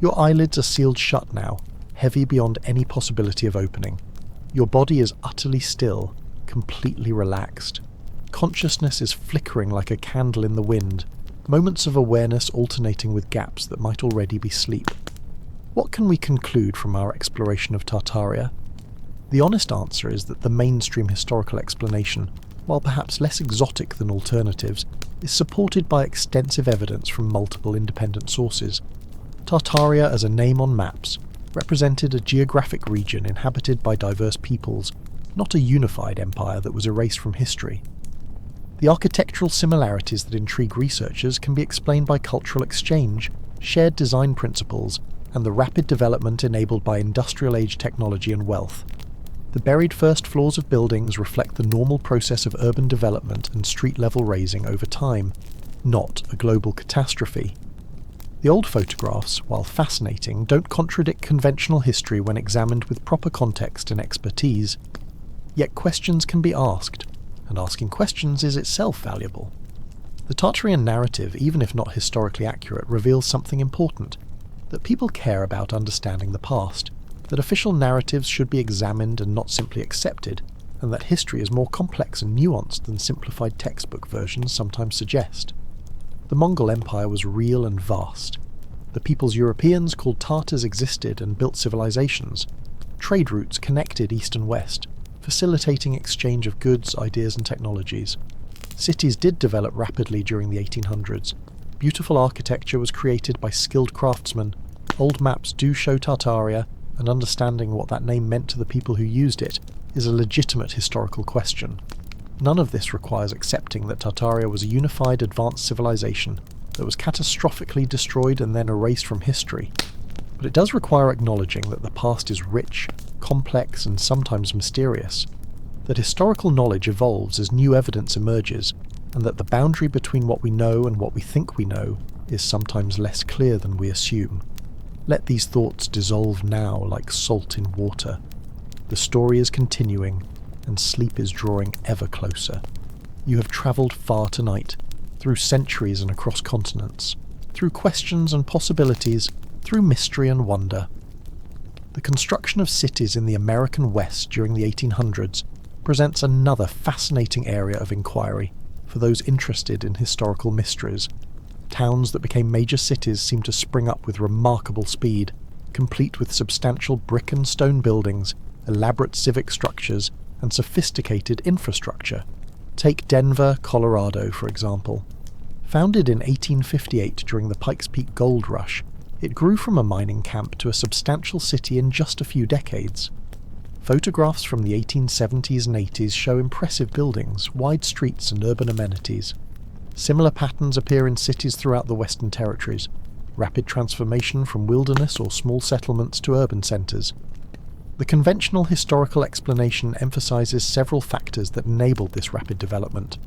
Speaker 1: Your eyelids are sealed shut now, heavy beyond any possibility of opening. Your body is utterly still, completely relaxed. Consciousness is flickering like a candle in the wind, moments of awareness alternating with gaps that might already be sleep. What can we conclude from our exploration of Tartaria? The honest answer is that the mainstream historical explanation, while perhaps less exotic than alternatives, is supported by extensive evidence from multiple independent sources. Tartaria, as a name on maps, represented a geographic region inhabited by diverse peoples, not a unified empire that was erased from history. The architectural similarities that intrigue researchers can be explained by cultural exchange, shared design principles, and the rapid development enabled by industrial-age technology and wealth. The buried first floors of buildings reflect the normal process of urban development and street-level raising over time, not a global catastrophe. The old photographs, while fascinating, don't contradict conventional history when examined with proper context and expertise. Yet questions can be asked, and asking questions is itself valuable. The Tartarian narrative, even if not historically accurate, reveals something important, that people care about understanding the past, that official narratives should be examined and not simply accepted, and that history is more complex and nuanced than simplified textbook versions sometimes suggest. The Mongol Empire was real and vast. The peoples Europeans called Tartars existed and built civilizations. Trade routes connected east and west, facilitating exchange of goods, ideas and technologies. Cities did develop rapidly during the 1800s. Beautiful architecture was created by skilled craftsmen. Old maps do show Tartaria, and understanding what that name meant to the people who used it is a legitimate historical question. None of this requires accepting that Tartaria was a unified advanced civilization that was catastrophically destroyed and then erased from history. But it does require acknowledging that the past is rich, complex, and sometimes mysterious, that historical knowledge evolves as new evidence emerges, and that the boundary between what we know and what we think we know is sometimes less clear than we assume. Let these thoughts dissolve now like salt in water. The story is continuing, and sleep is drawing ever closer. You have travelled far tonight, through centuries and across continents, through questions and possibilities, through mystery and wonder. The construction of cities in the American West during the 1800s presents another fascinating area of inquiry for those interested in historical mysteries. Towns that became major cities seem to spring up with remarkable speed, complete with substantial brick and stone buildings, elaborate civic structures, and sophisticated infrastructure. Take Denver, Colorado, for example. Founded in 1858 during the Pikes Peak Gold Rush, it grew from a mining camp to a substantial city in just a few decades. Photographs from the 1870s and 80s show impressive buildings, wide streets, and urban amenities. Similar patterns appear in cities throughout the Western Territories, rapid transformation from wilderness or small settlements to urban centres. The conventional historical explanation emphasises several factors that enabled this rapid development.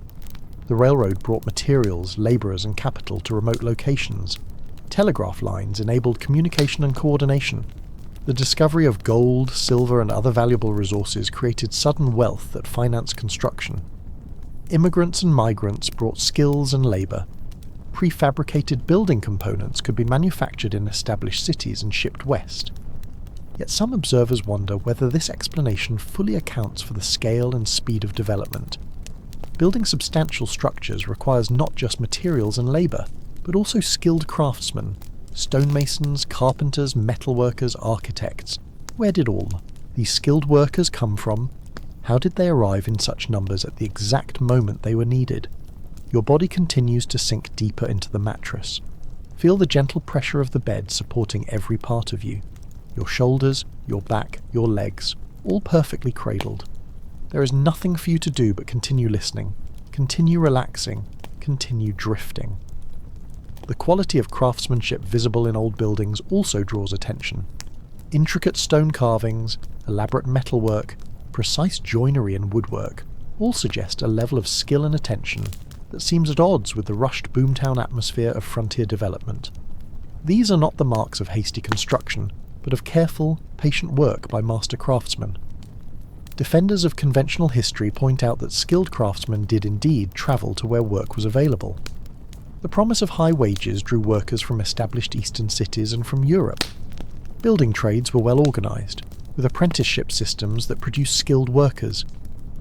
Speaker 1: The railroad brought materials, labourers and capital to remote locations. Telegraph lines enabled communication and coordination. The discovery of gold, silver and other valuable resources created sudden wealth that financed construction. Immigrants and migrants brought skills and labour. Prefabricated building components could be manufactured in established cities and shipped west. Yet some observers wonder whether this explanation fully accounts for the scale and speed of development. Building substantial structures requires not just materials and labour, but also skilled craftsmen, stonemasons, carpenters, metalworkers, architects. Where did all these skilled workers come from? How did they arrive in such numbers at the exact moment they were needed? Your body continues to sink deeper into the mattress. Feel the gentle pressure of the bed supporting every part of you. Your shoulders, your back, your legs, all perfectly cradled. There is nothing for you to do but continue listening, continue relaxing, continue drifting. The quality of craftsmanship visible in old buildings also draws attention. Intricate stone carvings, elaborate metalwork, precise joinery and woodwork all suggest a level of skill and attention that seems at odds with the rushed boomtown atmosphere of frontier development. These are not the marks of hasty construction, but of careful, patient work by master craftsmen. Defenders of conventional history point out that skilled craftsmen did indeed travel to where work was available. The promise of high wages drew workers from established eastern cities and from Europe. Building trades were well organised, with apprenticeship systems that produced skilled workers.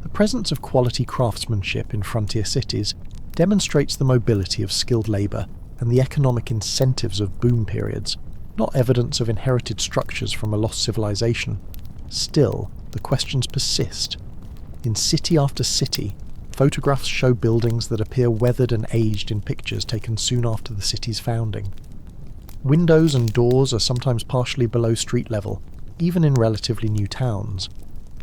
Speaker 1: The presence of quality craftsmanship in frontier cities demonstrates the mobility of skilled labour and the economic incentives of boom periods. not evidence of inherited structures from a lost civilization. Still, the questions persist. In city after city, photographs show buildings that appear weathered and aged in pictures taken soon after the city's founding. Windows and doors are sometimes partially below street level, even in relatively new towns.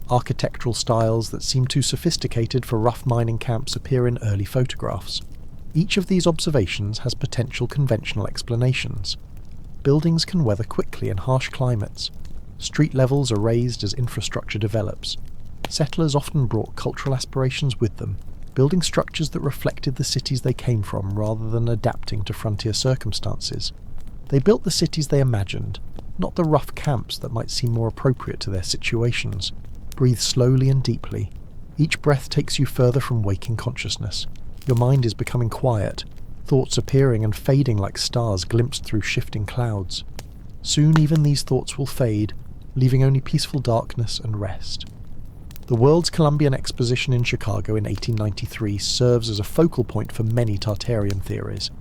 Speaker 1: Architectural styles that seem too sophisticated for rough mining camps appear in early photographs. Each of these observations has potential conventional explanations. Buildings can weather quickly in harsh climates. Street levels are raised as infrastructure develops. Settlers often brought cultural aspirations with them, building structures that reflected the cities they came from rather than adapting to frontier circumstances. They built the cities they imagined, not the rough camps that might seem more appropriate to their situations. Breathe slowly and deeply. Each breath takes you further from waking consciousness. Your mind is becoming quiet, thoughts appearing and fading like stars glimpsed through shifting clouds. Soon even these thoughts will fade, leaving only peaceful darkness and rest. The World's Columbian Exposition in Chicago in 1893 serves as a focal point for many Tartarian theories.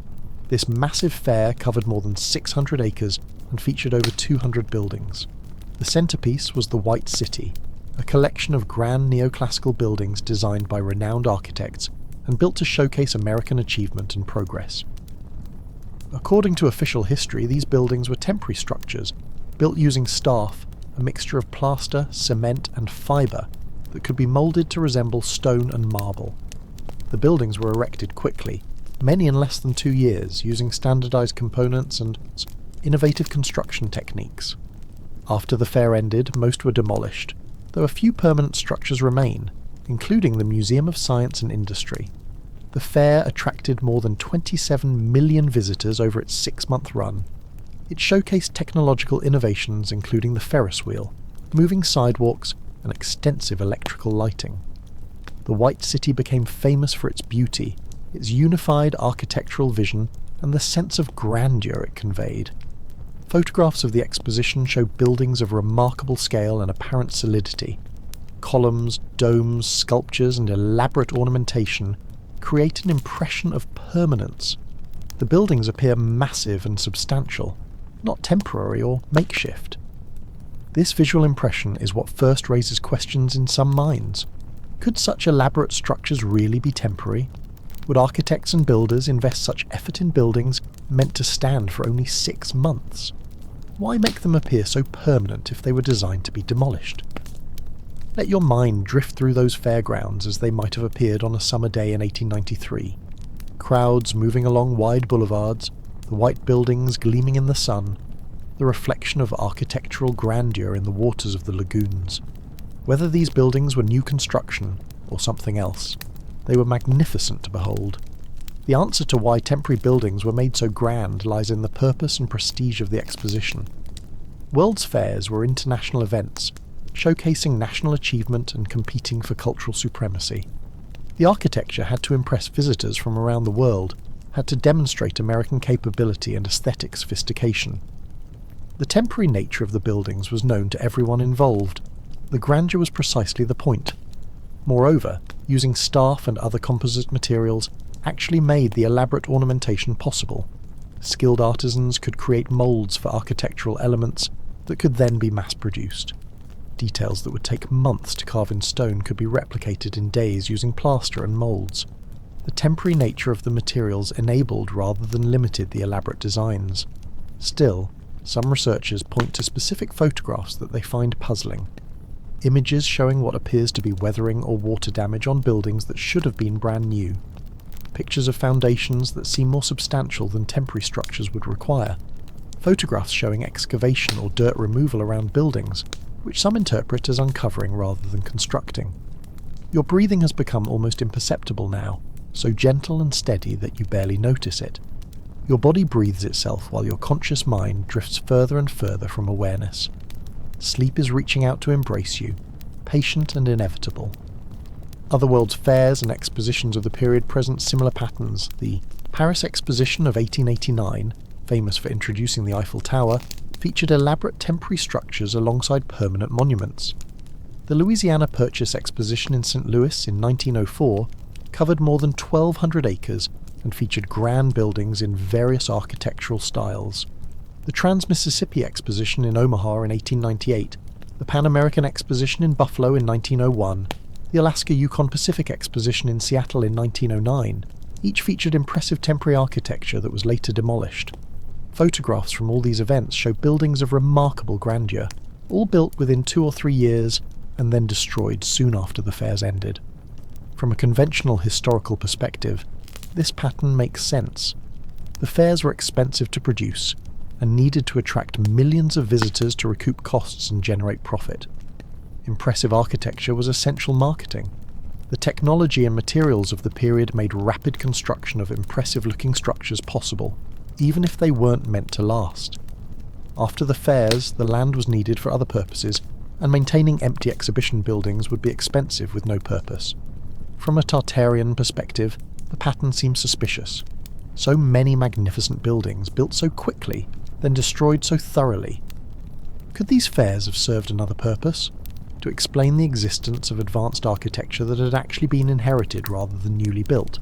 Speaker 1: This massive fair covered more than 600 acres and featured over 200 buildings. The centerpiece was the White City, a collection of grand neoclassical buildings designed by renowned architects and built to showcase American achievement and progress. According to official history, these buildings were temporary structures, built using staff, a mixture of plaster, cement and fibre that could be moulded to resemble stone and marble. The buildings were erected quickly, many in less than 2 years, using standardised components and innovative construction techniques. After the fair ended, most were demolished, though a few permanent structures remain, including the Museum of Science and Industry. The fair attracted more than 27 million visitors over its 6-month run. It showcased technological innovations including the Ferris wheel, moving sidewalks, and extensive electrical lighting. The White City became famous for its beauty, its unified architectural vision, and the sense of grandeur it conveyed. Photographs of the exposition show buildings of remarkable scale and apparent solidity. Columns, domes, sculptures, and elaborate ornamentation create an impression of permanence. The buildings appear massive and substantial, not temporary or makeshift. This visual impression is what first raises questions in some minds. Could such elaborate structures really be temporary? Would architects and builders invest such effort in buildings meant to stand for only 6 months? Why make them appear so permanent if they were designed to be demolished? Let your mind drift through those fairgrounds as they might have appeared on a summer day in 1893. Crowds moving along wide boulevards, the white buildings gleaming in the sun, the reflection of architectural grandeur in the waters of the lagoons. Whether these buildings were new construction or something else, they were magnificent to behold. The answer to why temporary buildings were made so grand lies in the purpose and prestige of the exposition. World's fairs were international events, showcasing national achievement and competing for cultural supremacy. The architecture had to impress visitors from around the world, had to demonstrate American capability and aesthetic sophistication. The temporary nature of the buildings was known to everyone involved. The grandeur was precisely the point. Moreover, using staff and other composite materials actually made the elaborate ornamentation possible. Skilled artisans could create moulds for architectural elements that could then be mass-produced. Details that would take months to carve in stone could be replicated in days using plaster and moulds. The temporary nature of the materials enabled rather than limited the elaborate designs. Still, some researchers point to specific photographs that they find puzzling. Images showing what appears to be weathering or water damage on buildings that should have been brand new. Pictures of foundations that seem more substantial than temporary structures would require. Photographs showing excavation or dirt removal around buildings, which some interpret as uncovering rather than constructing. Your breathing has become almost imperceptible now, so gentle and steady that you barely notice it. Your body breathes itself while your conscious mind drifts further and further from awareness. Sleep is reaching out to embrace you, patient and inevitable. Other world's fairs and expositions of the period present similar patterns. The Paris Exposition of 1889, famous for introducing the Eiffel Tower, featured elaborate temporary structures alongside permanent monuments. The Louisiana Purchase Exposition in St. Louis in 1904 covered more than 1,200 acres and featured grand buildings in various architectural styles. The Trans-Mississippi Exposition in Omaha in 1898, the Pan-American Exposition in Buffalo in 1901, the Alaska-Yukon-Pacific Exposition in Seattle in 1909, each featured impressive temporary architecture that was later demolished. Photographs from all these events show buildings of remarkable grandeur, all built within 2 or 3 years and then destroyed soon after the fairs ended. From a conventional historical perspective, this pattern makes sense. The fairs were expensive to produce and needed to attract millions of visitors to recoup costs and generate profit. Impressive architecture was essential marketing. The technology and materials of the period made rapid construction of impressive-looking structures possible, even if they weren't meant to last. After the fairs, the land was needed for other purposes, and maintaining empty exhibition buildings would be expensive with no purpose. From a Tartarian perspective, the pattern seems suspicious. So many magnificent buildings built so quickly, then destroyed so thoroughly. Could these fairs have served another purpose? To explain the existence of advanced architecture that had actually been inherited rather than newly built?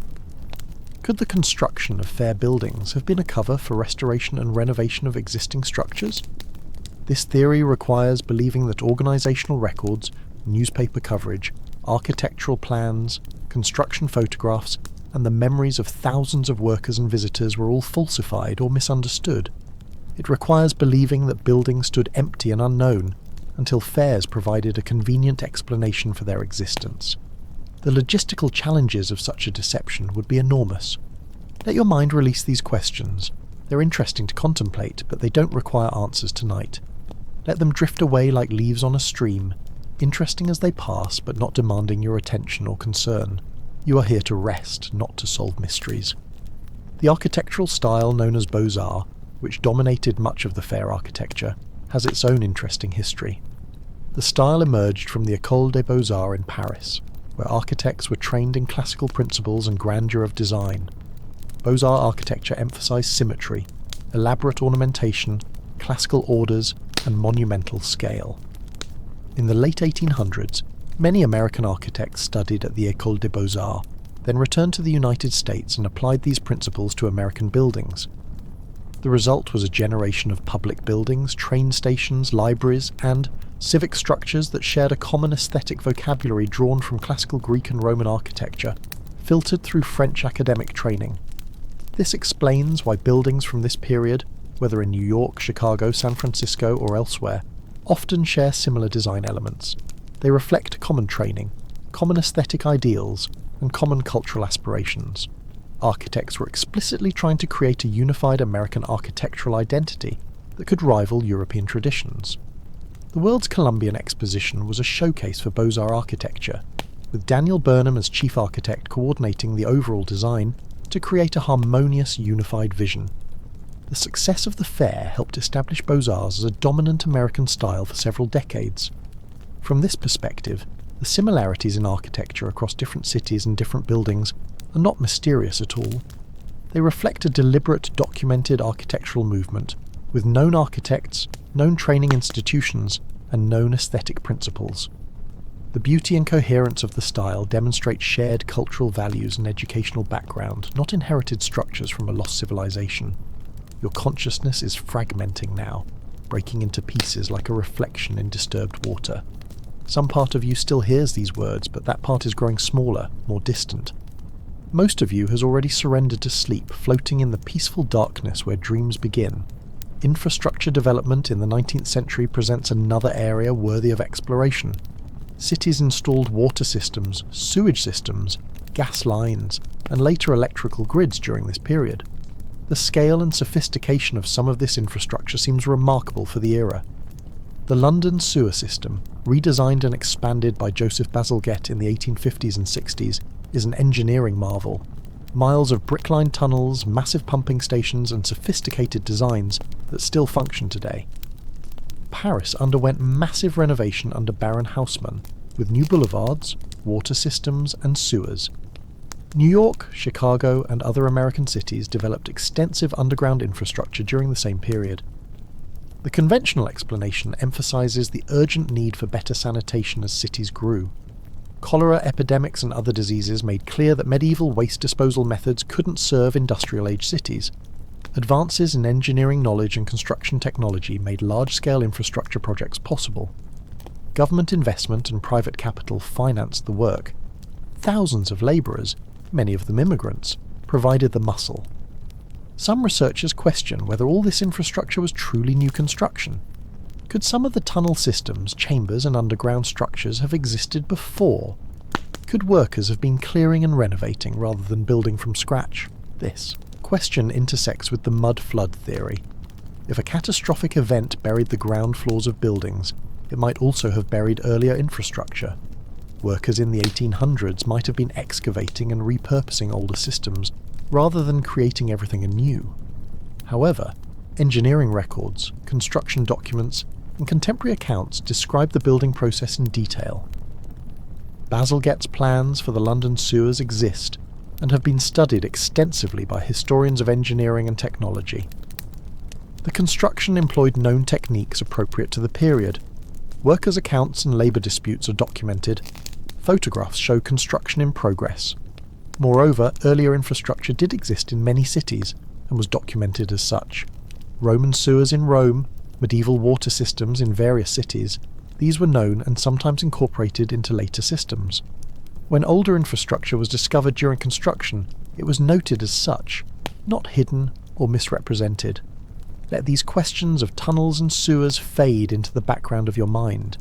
Speaker 1: Could the construction of fair buildings have been a cover for restoration and renovation of existing structures? This theory requires believing that organisational records, newspaper coverage, architectural plans, construction photographs, and the memories of thousands of workers and visitors were all falsified or misunderstood. It requires believing that buildings stood empty and unknown until fairs provided a convenient explanation for their existence. The logistical challenges of such a deception would be enormous. Let your mind release these questions. They're interesting to contemplate, but they don't require answers tonight. Let them drift away like leaves on a stream, interesting as they pass, but not demanding your attention or concern. You are here to rest, not to solve mysteries. The architectural style known as Beaux-Arts, which dominated much of the fair architecture, has its own interesting history. The style emerged from the École des Beaux-Arts in Paris, where architects were trained in classical principles and grandeur of design. Beaux-Arts architecture emphasized symmetry, elaborate ornamentation, classical orders, and monumental scale. In the late 1800s, many American architects studied at the École des Beaux-Arts, then returned to the United States and applied these principles to American buildings. The result was a generation of public buildings, train stations, libraries, and civic structures that shared a common aesthetic vocabulary drawn from classical Greek and Roman architecture, filtered through French academic training. This explains why buildings from this period, whether in New York, Chicago, San Francisco, or elsewhere, often share similar design elements. They reflect common training, common aesthetic ideals, and common cultural aspirations. Architects were explicitly trying to create a unified American architectural identity that could rival European traditions. The World's Columbian Exposition was a showcase for Beaux-Arts architecture, with Daniel Burnham as chief architect coordinating the overall design to create a harmonious, unified vision. The success of the fair helped establish Beaux-Arts as a dominant American style for several decades. From this perspective, the similarities in architecture across different cities and different buildings are not mysterious at all. They reflect a deliberate, documented architectural movement, with known architects, known training institutions, and known aesthetic principles. The beauty and coherence of the style demonstrate shared cultural values and educational background, not inherited structures from a lost civilization. Your consciousness is fragmenting now, breaking into pieces like a reflection in disturbed water. Some part of you still hears these words, but that part is growing smaller, more distant. Most of you has already surrendered to sleep, floating in the peaceful darkness where dreams begin. Infrastructure development in the 19th century presents another area worthy of exploration. Cities installed water systems, sewage systems, gas lines, and later electrical grids during this period. The scale and sophistication of some of this infrastructure seems remarkable for the era. The London sewer system, redesigned and expanded by Joseph Bazalgette in the 1850s and 60s, is an engineering marvel. Miles of brick-lined tunnels, massive pumping stations, and sophisticated designs that still function today. Paris underwent massive renovation under Baron Haussmann, with new boulevards, water systems, and sewers. New York, Chicago, and other American cities developed extensive underground infrastructure during the same period. The conventional explanation emphasizes the urgent need for better sanitation as cities grew. Cholera epidemics and other diseases made clear that medieval waste disposal methods couldn't serve industrial-age cities. Advances in engineering knowledge and construction technology made large-scale infrastructure projects possible. Government investment and private capital financed the work. Thousands of labourers, many of them immigrants, provided the muscle. Some researchers question whether all this infrastructure was truly new construction. Could some of the tunnel systems, chambers and underground structures have existed before? Could workers have been clearing and renovating rather than building from scratch? This question intersects with the mudflood theory. If a catastrophic event buried the ground floors of buildings, it might also have buried earlier infrastructure. Workers in the 1800s might have been excavating and repurposing older systems, rather than creating everything anew. However, engineering records, construction documents, and contemporary accounts describe the building process in detail. Bazalgette's plans for the London sewers exist, and have been studied extensively by historians of engineering and technology. The construction employed known techniques appropriate to the period. Workers' accounts and labour disputes are documented. Photographs show construction in progress. Moreover, earlier infrastructure did exist in many cities, and was documented as such. Roman sewers in Rome, medieval water systems in various cities, these were known and sometimes incorporated into later systems. When older infrastructure was discovered during construction, it was noted as such, not hidden or misrepresented. Let these questions of tunnels and sewers fade into the background of your mind.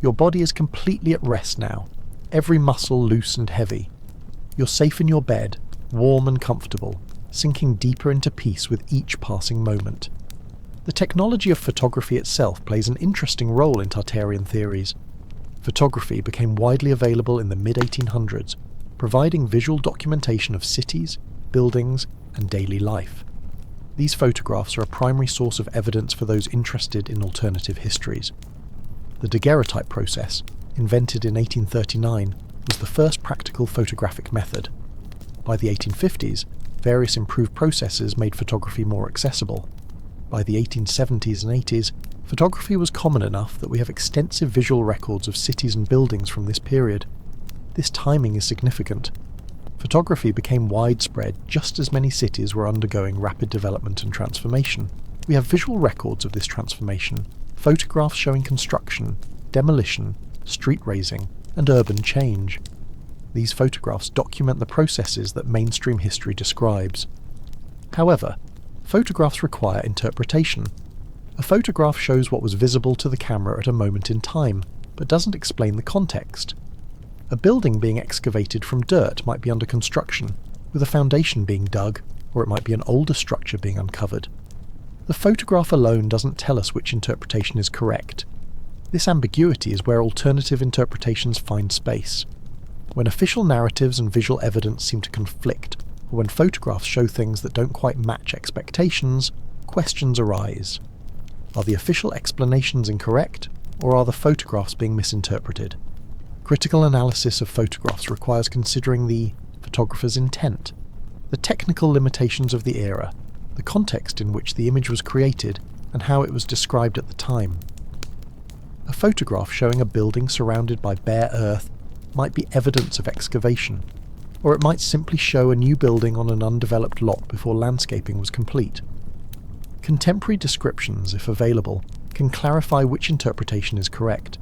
Speaker 1: Your body is completely at rest now, every muscle loose and heavy. You're safe in your bed, warm and comfortable, sinking deeper into peace with each passing moment. The technology of photography itself plays an interesting role in Tartarian theories. Photography became widely available in the mid-1800s, providing visual documentation of cities, buildings, and daily life. These photographs are a primary source of evidence for those interested in alternative histories. The daguerreotype process, invented in 1839, was the first practical photographic method. By the 1850s, various improved processes made photography more accessible. By the 1870s and 80s, photography was common enough that we have extensive visual records of cities and buildings from this period. This timing is significant. Photography became widespread just as many cities were undergoing rapid development and transformation. We have visual records of this transformation, photographs showing construction, demolition, street raising, and urban change. These photographs document the processes that mainstream history describes. However, photographs require interpretation. A photograph shows what was visible to the camera at a moment in time, but doesn't explain the context. A building being excavated from dirt might be under construction, with a foundation being dug, or it might be an older structure being uncovered. The photograph alone doesn't tell us which interpretation is correct. This ambiguity is where alternative interpretations find space. When official narratives and visual evidence seem to conflict, or when photographs show things that don't quite match expectations, questions arise. Are the official explanations incorrect, or are the photographs being misinterpreted? Critical analysis of photographs requires considering the photographer's intent, the technical limitations of the era, the context in which the image was created, and how it was described at the time. A photograph showing a building surrounded by bare earth might be evidence of excavation, or it might simply show a new building on an undeveloped lot before landscaping was complete. Contemporary descriptions, if available, can clarify which interpretation is correct.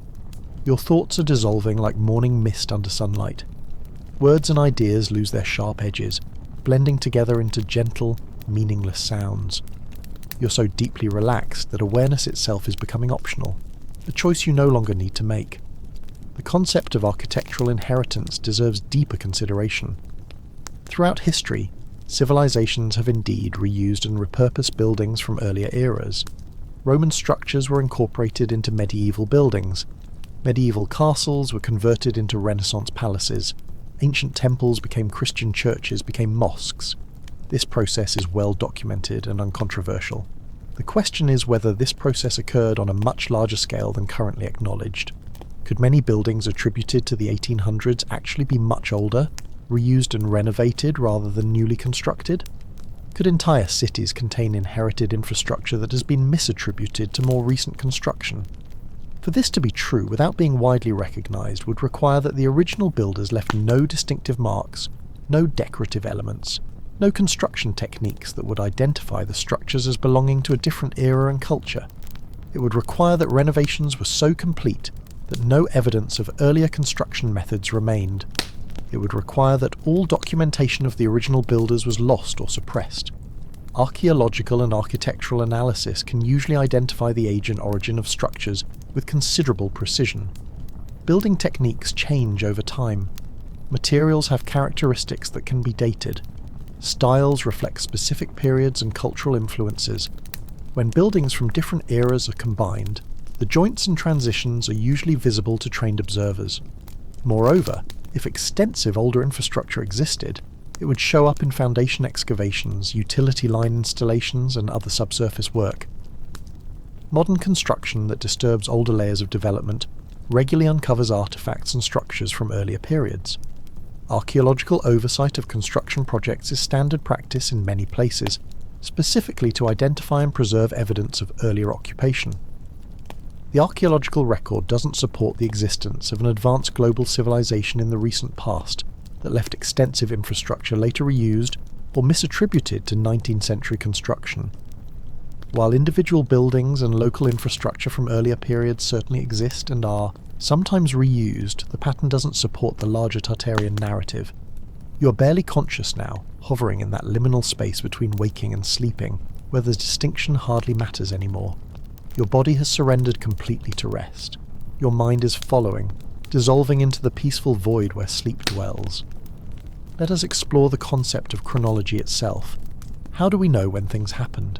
Speaker 1: Your thoughts are dissolving like morning mist under sunlight. Words and ideas lose their sharp edges, blending together into gentle, meaningless sounds. You're so deeply relaxed that awareness itself is becoming optional, a choice you no longer need to make. The concept of architectural inheritance deserves deeper consideration. Throughout history, civilizations have indeed reused and repurposed buildings from earlier eras. Roman structures were incorporated into medieval buildings. Medieval castles were converted into Renaissance palaces. Ancient temples became Christian churches, became mosques. This process is well documented and uncontroversial. The question is whether this process occurred on a much larger scale than currently acknowledged. Could many buildings attributed to the 1800s actually be much older, reused and renovated rather than newly constructed? Could entire cities contain inherited infrastructure that has been misattributed to more recent construction? For this to be true without being widely recognised would require that the original builders left no distinctive marks, no decorative elements, No construction techniques that would identify the structures as belonging to a different era and culture. It would require that renovations were so complete that no evidence of earlier construction methods remained. It would require that all documentation of the original builders was lost or suppressed. Archaeological and architectural analysis can usually identify the age and origin of structures with considerable precision. Building techniques change over time. Materials have characteristics that can be dated. Styles reflect specific periods and cultural influences. When buildings from different eras are combined, the joints and transitions are usually visible to trained observers. Moreover, if extensive older infrastructure existed, it would show up in foundation excavations, utility line installations, and other subsurface work. Modern construction that disturbs older layers of development regularly uncovers artifacts and structures from earlier periods. Archaeological oversight of construction projects is standard practice in many places, specifically to identify and preserve evidence of earlier occupation. The archaeological record doesn't support the existence of an advanced global civilization in the recent past that left extensive infrastructure later reused or misattributed to 19th century construction. While individual buildings and local infrastructure from earlier periods certainly exist and are sometimes reused, the pattern doesn't support the larger Tartarian narrative. You are barely conscious now, hovering in that liminal space between waking and sleeping, where the distinction hardly matters anymore. Your body has surrendered completely to rest. Your mind is following, dissolving into the peaceful void where sleep dwells. Let us explore the concept of chronology itself. How do we know when things happened?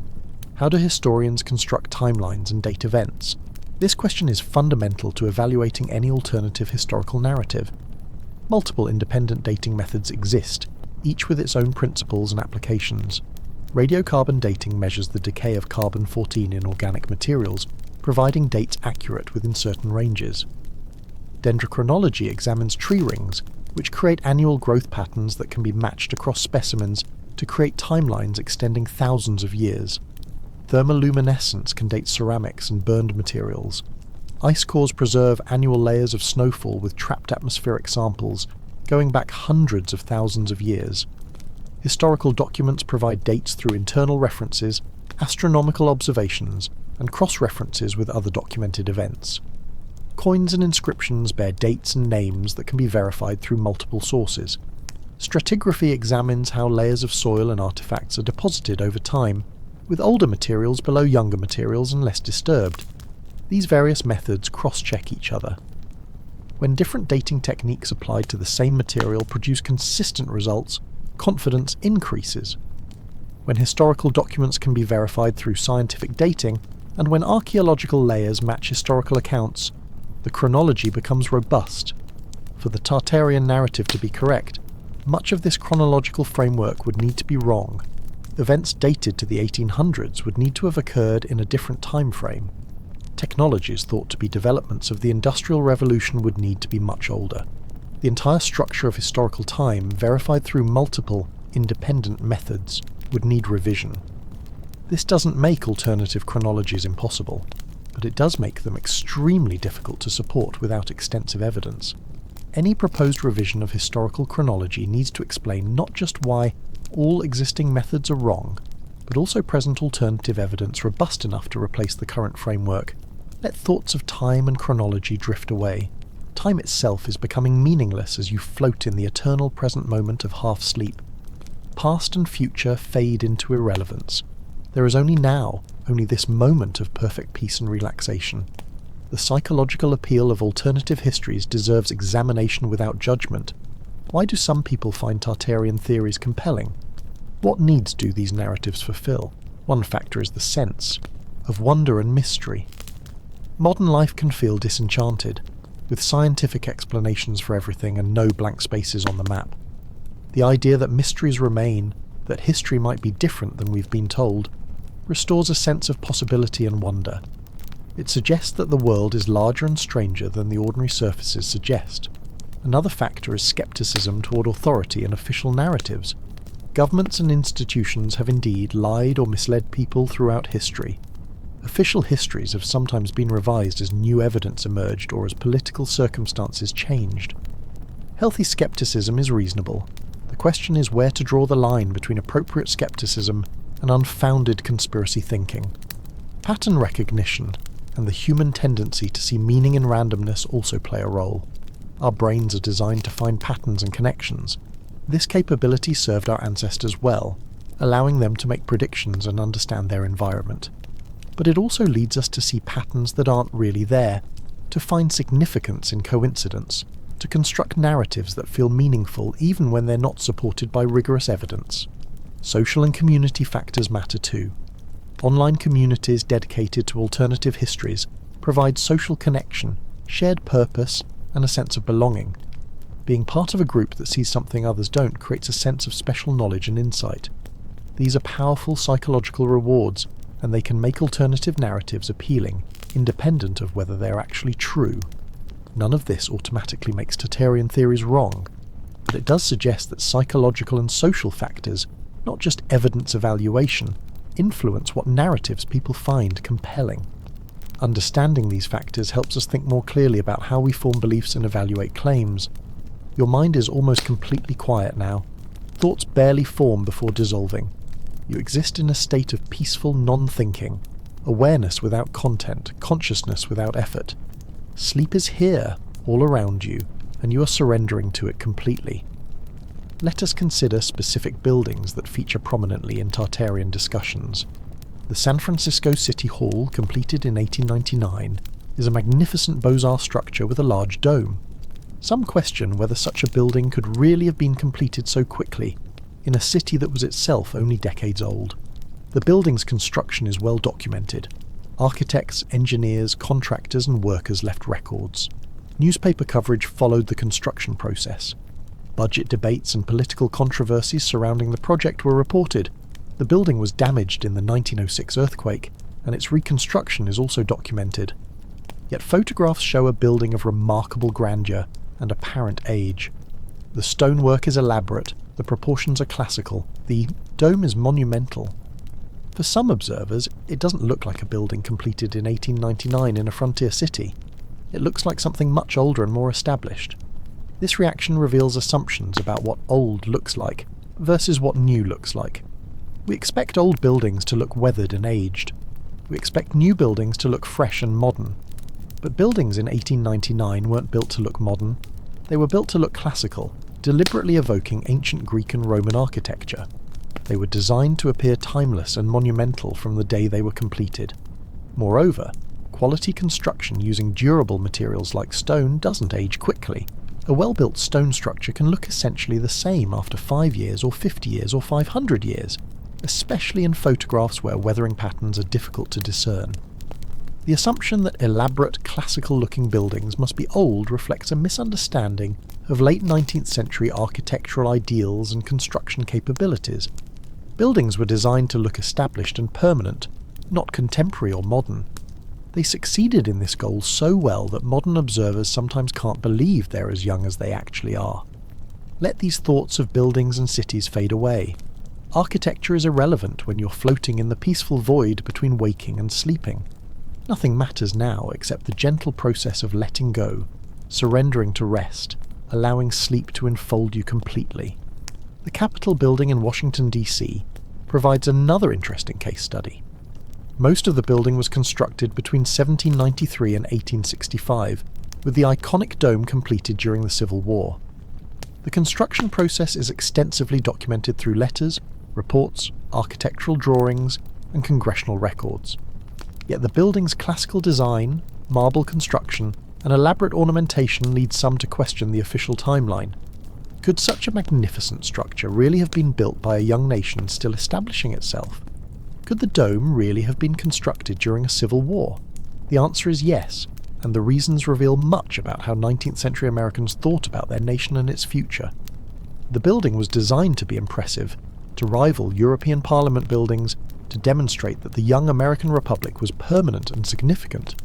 Speaker 1: How do historians construct timelines and date events? This question is fundamental to evaluating any alternative historical narrative. Multiple independent dating methods exist, each with its own principles and applications. Radiocarbon dating measures the decay of carbon-14 in organic materials, providing dates accurate within certain ranges. Dendrochronology examines tree rings, which create annual growth patterns that can be matched across specimens to create timelines extending thousands of years. Thermoluminescence can date ceramics and burned materials. Ice cores preserve annual layers of snowfall with trapped atmospheric samples, going back hundreds of thousands of years. Historical documents provide dates through internal references, astronomical observations, and cross-references with other documented events. Coins and inscriptions bear dates and names that can be verified through multiple sources. Stratigraphy examines how layers of soil and artifacts are deposited over time, with older materials below younger materials and less disturbed. These various methods cross-check each other. When different dating techniques applied to the same material produce consistent results, confidence increases. When historical documents can be verified through scientific dating, and when archaeological layers match historical accounts, the chronology becomes robust. For the Tartarian narrative to be correct, much of this chronological framework would need to be wrong. Events dated to the 1800s would need to have occurred in a different time frame. Technologies thought to be developments of the Industrial Revolution would need to be much older. The entire structure of historical time, verified through multiple, independent methods, would need revision. This doesn't make alternative chronologies impossible, but it does make them extremely difficult to support without extensive evidence. Any proposed revision of historical chronology needs to explain not just why all existing methods are wrong, but also present alternative evidence robust enough to replace the current framework. Let thoughts of time and chronology drift away. Time itself is becoming meaningless as you float in the eternal present moment of half-sleep. Past and future fade into irrelevance. There is only now, only this moment of perfect peace and relaxation. The psychological appeal of alternative histories deserves examination without judgment. Why do some people find Tartarian theories compelling? What needs do these narratives fulfill? One factor is the sense of wonder and mystery. Modern life can feel disenchanted, with scientific explanations for everything and no blank spaces on the map. The idea that mysteries remain, that history might be different than we've been told, restores a sense of possibility and wonder. It suggests that the world is larger and stranger than the ordinary surfaces suggest. Another factor is skepticism toward authority and official narratives. Governments and institutions have indeed lied or misled people throughout history. Official histories have sometimes been revised as new evidence emerged or as political circumstances changed. Healthy skepticism is reasonable. The question is where to draw the line between appropriate skepticism and unfounded conspiracy thinking. Pattern recognition and the human tendency to see meaning in randomness also play a role. Our brains are designed to find patterns and connections. This capability served our ancestors well, allowing them to make predictions and understand their environment. But it also leads us to see patterns that aren't really there, to find significance in coincidence, to construct narratives that feel meaningful even when they're not supported by rigorous evidence. Social and community factors matter too. Online communities dedicated to alternative histories provide social connection, shared purpose, and a sense of belonging. Being part of a group that sees something others don't creates a sense of special knowledge and insight. These are powerful psychological rewards, and they can make alternative narratives appealing, independent of whether they are actually true. None of this automatically makes Tartarian theories wrong, but it does suggest that psychological and social factors, not just evidence evaluation, influence what narratives people find compelling. Understanding these factors helps us think more clearly about how we form beliefs and evaluate claims. Your mind is almost completely quiet now. Thoughts barely form before dissolving. You exist in a state of peaceful non-thinking, awareness without content, consciousness without effort. Sleep is here, all around you, and you are surrendering to it completely. Let us consider specific buildings that feature prominently in Tartarian discussions. The San Francisco City Hall, completed in 1899, is a magnificent Beaux-Arts structure with a large dome. Some question whether such a building could really have been completed so quickly, in a city that was itself only decades old. The building's construction is well documented. Architects, engineers, contractors and workers left records. Newspaper coverage followed the construction process. Budget debates and political controversies surrounding the project were reported. The building was damaged in the 1906 earthquake, and its reconstruction is also documented. Yet photographs show a building of remarkable grandeur and apparent age. The stonework is elaborate, the proportions are classical, the dome is monumental. For some observers, it doesn't look like a building completed in 1899 in a frontier city. It looks like something much older and more established. This reaction reveals assumptions about what old looks like versus what new looks like. We expect old buildings to look weathered and aged. We expect new buildings to look fresh and modern. But buildings in 1899 weren't built to look modern. They were built to look classical, deliberately evoking ancient Greek and Roman architecture. They were designed to appear timeless and monumental from the day they were completed. Moreover, quality construction using durable materials like stone doesn't age quickly. A well-built stone structure can look essentially the same after 5 years or 50 years or 500 years, especially in photographs where weathering patterns are difficult to discern. The assumption that elaborate, classical-looking buildings must be old reflects a misunderstanding of late 19th century architectural ideals and construction capabilities. Buildings were designed to look established and permanent, not contemporary or modern. They succeeded in this goal so well that modern observers sometimes can't believe they're as young as they actually are. Let these thoughts of buildings and cities fade away. Architecture is irrelevant when you're floating in the peaceful void between waking and sleeping. Nothing matters now except the gentle process of letting go, surrendering to rest, allowing sleep to enfold you completely. The Capitol building in Washington, D.C. provides another interesting case study. Most of the building was constructed between 1793 and 1865, with the iconic dome completed during the Civil War. The construction process is extensively documented through letters, reports, architectural drawings, and congressional records. Yet the building's classical design, marble construction, and elaborate ornamentation lead some to question the official timeline. Could such a magnificent structure really have been built by a young nation still establishing itself? Could the dome really have been constructed during a civil war? The answer is yes, and the reasons reveal much about how 19th century Americans thought about their nation and its future. The building was designed to be impressive, to rival European Parliament buildings, to demonstrate that the young American Republic was permanent and significant.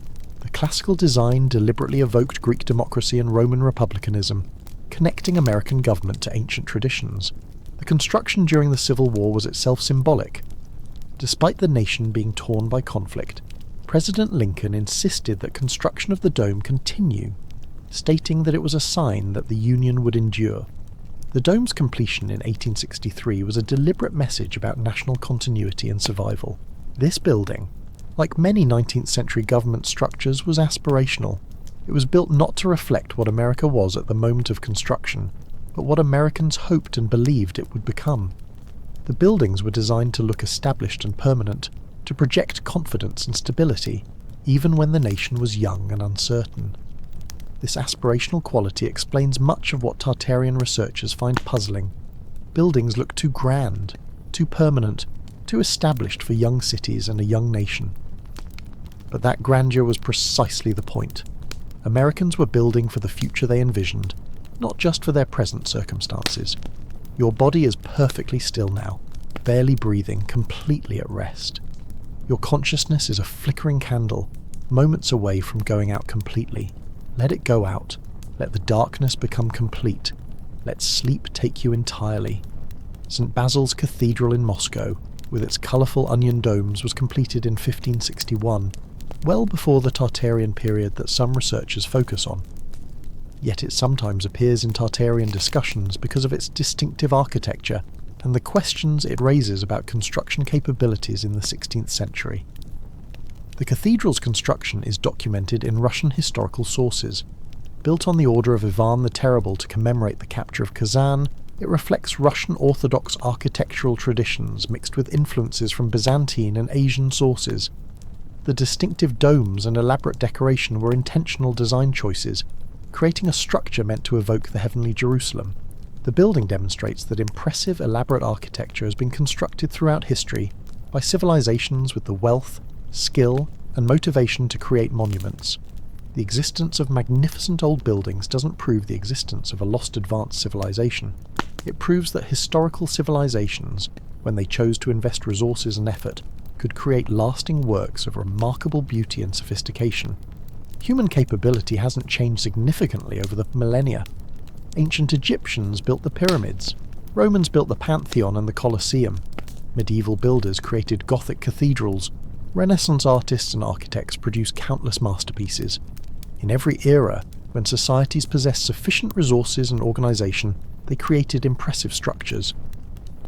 Speaker 1: The classical design deliberately evoked Greek democracy and Roman republicanism, connecting American government to ancient traditions. The construction during the Civil War was itself symbolic. Despite the nation being torn by conflict, President Lincoln insisted that construction of the dome continue, stating that it was a sign that the Union would endure. The dome's completion in 1863 was a deliberate message about national continuity and survival. This building, like many 19th century government structures, was aspirational. It was built not to reflect what America was at the moment of construction, but what Americans hoped and believed it would become. The buildings were designed to look established and permanent, to project confidence and stability, even when the nation was young and uncertain. This aspirational quality explains much of what Tartarian researchers find puzzling. Buildings look too grand, too permanent, too established for young cities and a young nation. But that grandeur was precisely the point. Americans were building for the future they envisioned, not just for their present circumstances. Your body is perfectly still now, barely breathing, completely at rest. Your consciousness is a flickering candle, moments away from going out completely. Let it go out. Let the darkness become complete. Let sleep take you entirely. St. Basil's Cathedral in Moscow, with its colourful onion domes, was completed in 1561, well before the Tartarian period that some researchers focus on. Yet it sometimes appears in Tartarian discussions because of its distinctive architecture and the questions it raises about construction capabilities in the 16th century. The cathedral's construction is documented in Russian historical sources. Built on the order of Ivan the Terrible to commemorate the capture of Kazan, it reflects Russian Orthodox architectural traditions mixed with influences from Byzantine and Asian sources. The distinctive domes and elaborate decoration were intentional design choices, creating a structure meant to evoke the heavenly Jerusalem. The building demonstrates that impressive, elaborate architecture has been constructed throughout history by civilizations with the wealth, skill, and motivation to create monuments. The existence of magnificent old buildings doesn't prove the existence of a lost advanced civilization. It proves that historical civilizations, when they chose to invest resources and effort, could create lasting works of remarkable beauty and sophistication. Human capability hasn't changed significantly over the millennia. Ancient Egyptians built the pyramids. Romans built the Pantheon and the Colosseum. Medieval builders created Gothic cathedrals. Renaissance artists and architects produced countless masterpieces. In every era, when societies possessed sufficient resources and organization, they created impressive structures.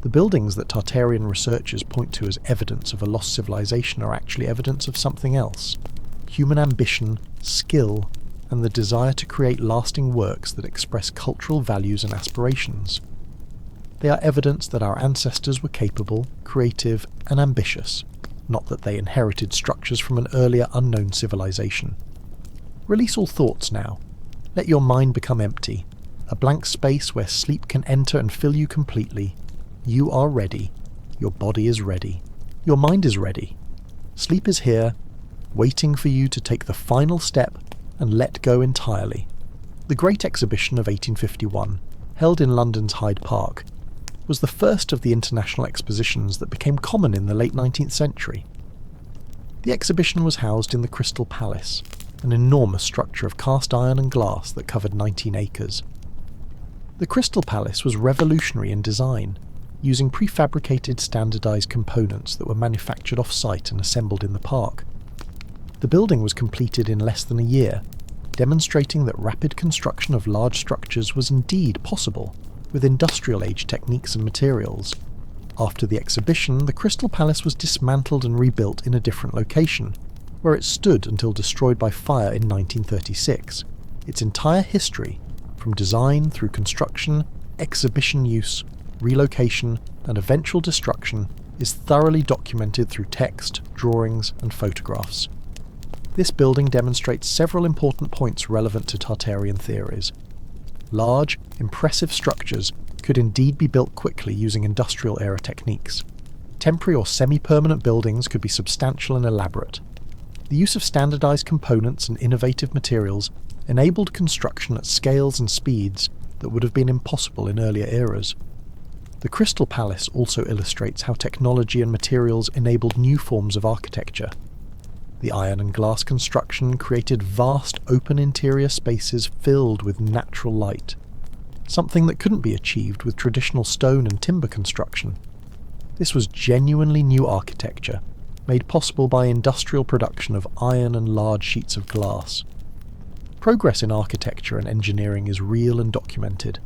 Speaker 1: The buildings that Tartarian researchers point to as evidence of a lost civilization are actually evidence of something else: human ambition, skill, and the desire to create lasting works that express cultural values and aspirations. They are evidence that our ancestors were capable, creative, and ambitious, not that they inherited structures from an earlier unknown civilization. Release all thoughts now. Let your mind become empty, a blank space where sleep can enter and fill you completely. You are ready. Your body is ready. Your mind is ready. Sleep is here, waiting for you to take the final step and let go entirely. The Great Exhibition of 1851, held in London's Hyde Park, was the first of the international expositions that became common in the late 19th century. The exhibition was housed in the Crystal Palace, an enormous structure of cast iron and glass that covered 19 acres. The Crystal Palace was revolutionary in design, using prefabricated standardized components that were manufactured off-site and assembled in the park. The building was completed in less than a year, demonstrating that rapid construction of large structures was indeed possible with industrial-age techniques and materials. After the exhibition, the Crystal Palace was dismantled and rebuilt in a different location, where it stood until destroyed by fire in 1936. Its entire history, from design through construction, exhibition use, relocation, and eventual destruction, is thoroughly documented through text, drawings, and photographs. This building demonstrates several important points relevant to Tartarian theories. Large, impressive structures could indeed be built quickly using industrial-era techniques. Temporary or semi-permanent buildings could be substantial and elaborate. The use of standardized components and innovative materials enabled construction at scales and speeds that would have been impossible in earlier eras. The Crystal Palace also illustrates how technology and materials enabled new forms of architecture. The iron and glass construction created vast open interior spaces filled with natural light, something that couldn't be achieved with traditional stone and timber construction. This was genuinely new architecture, made possible by industrial production of iron and large sheets of glass. Progress in architecture and engineering is real and documented.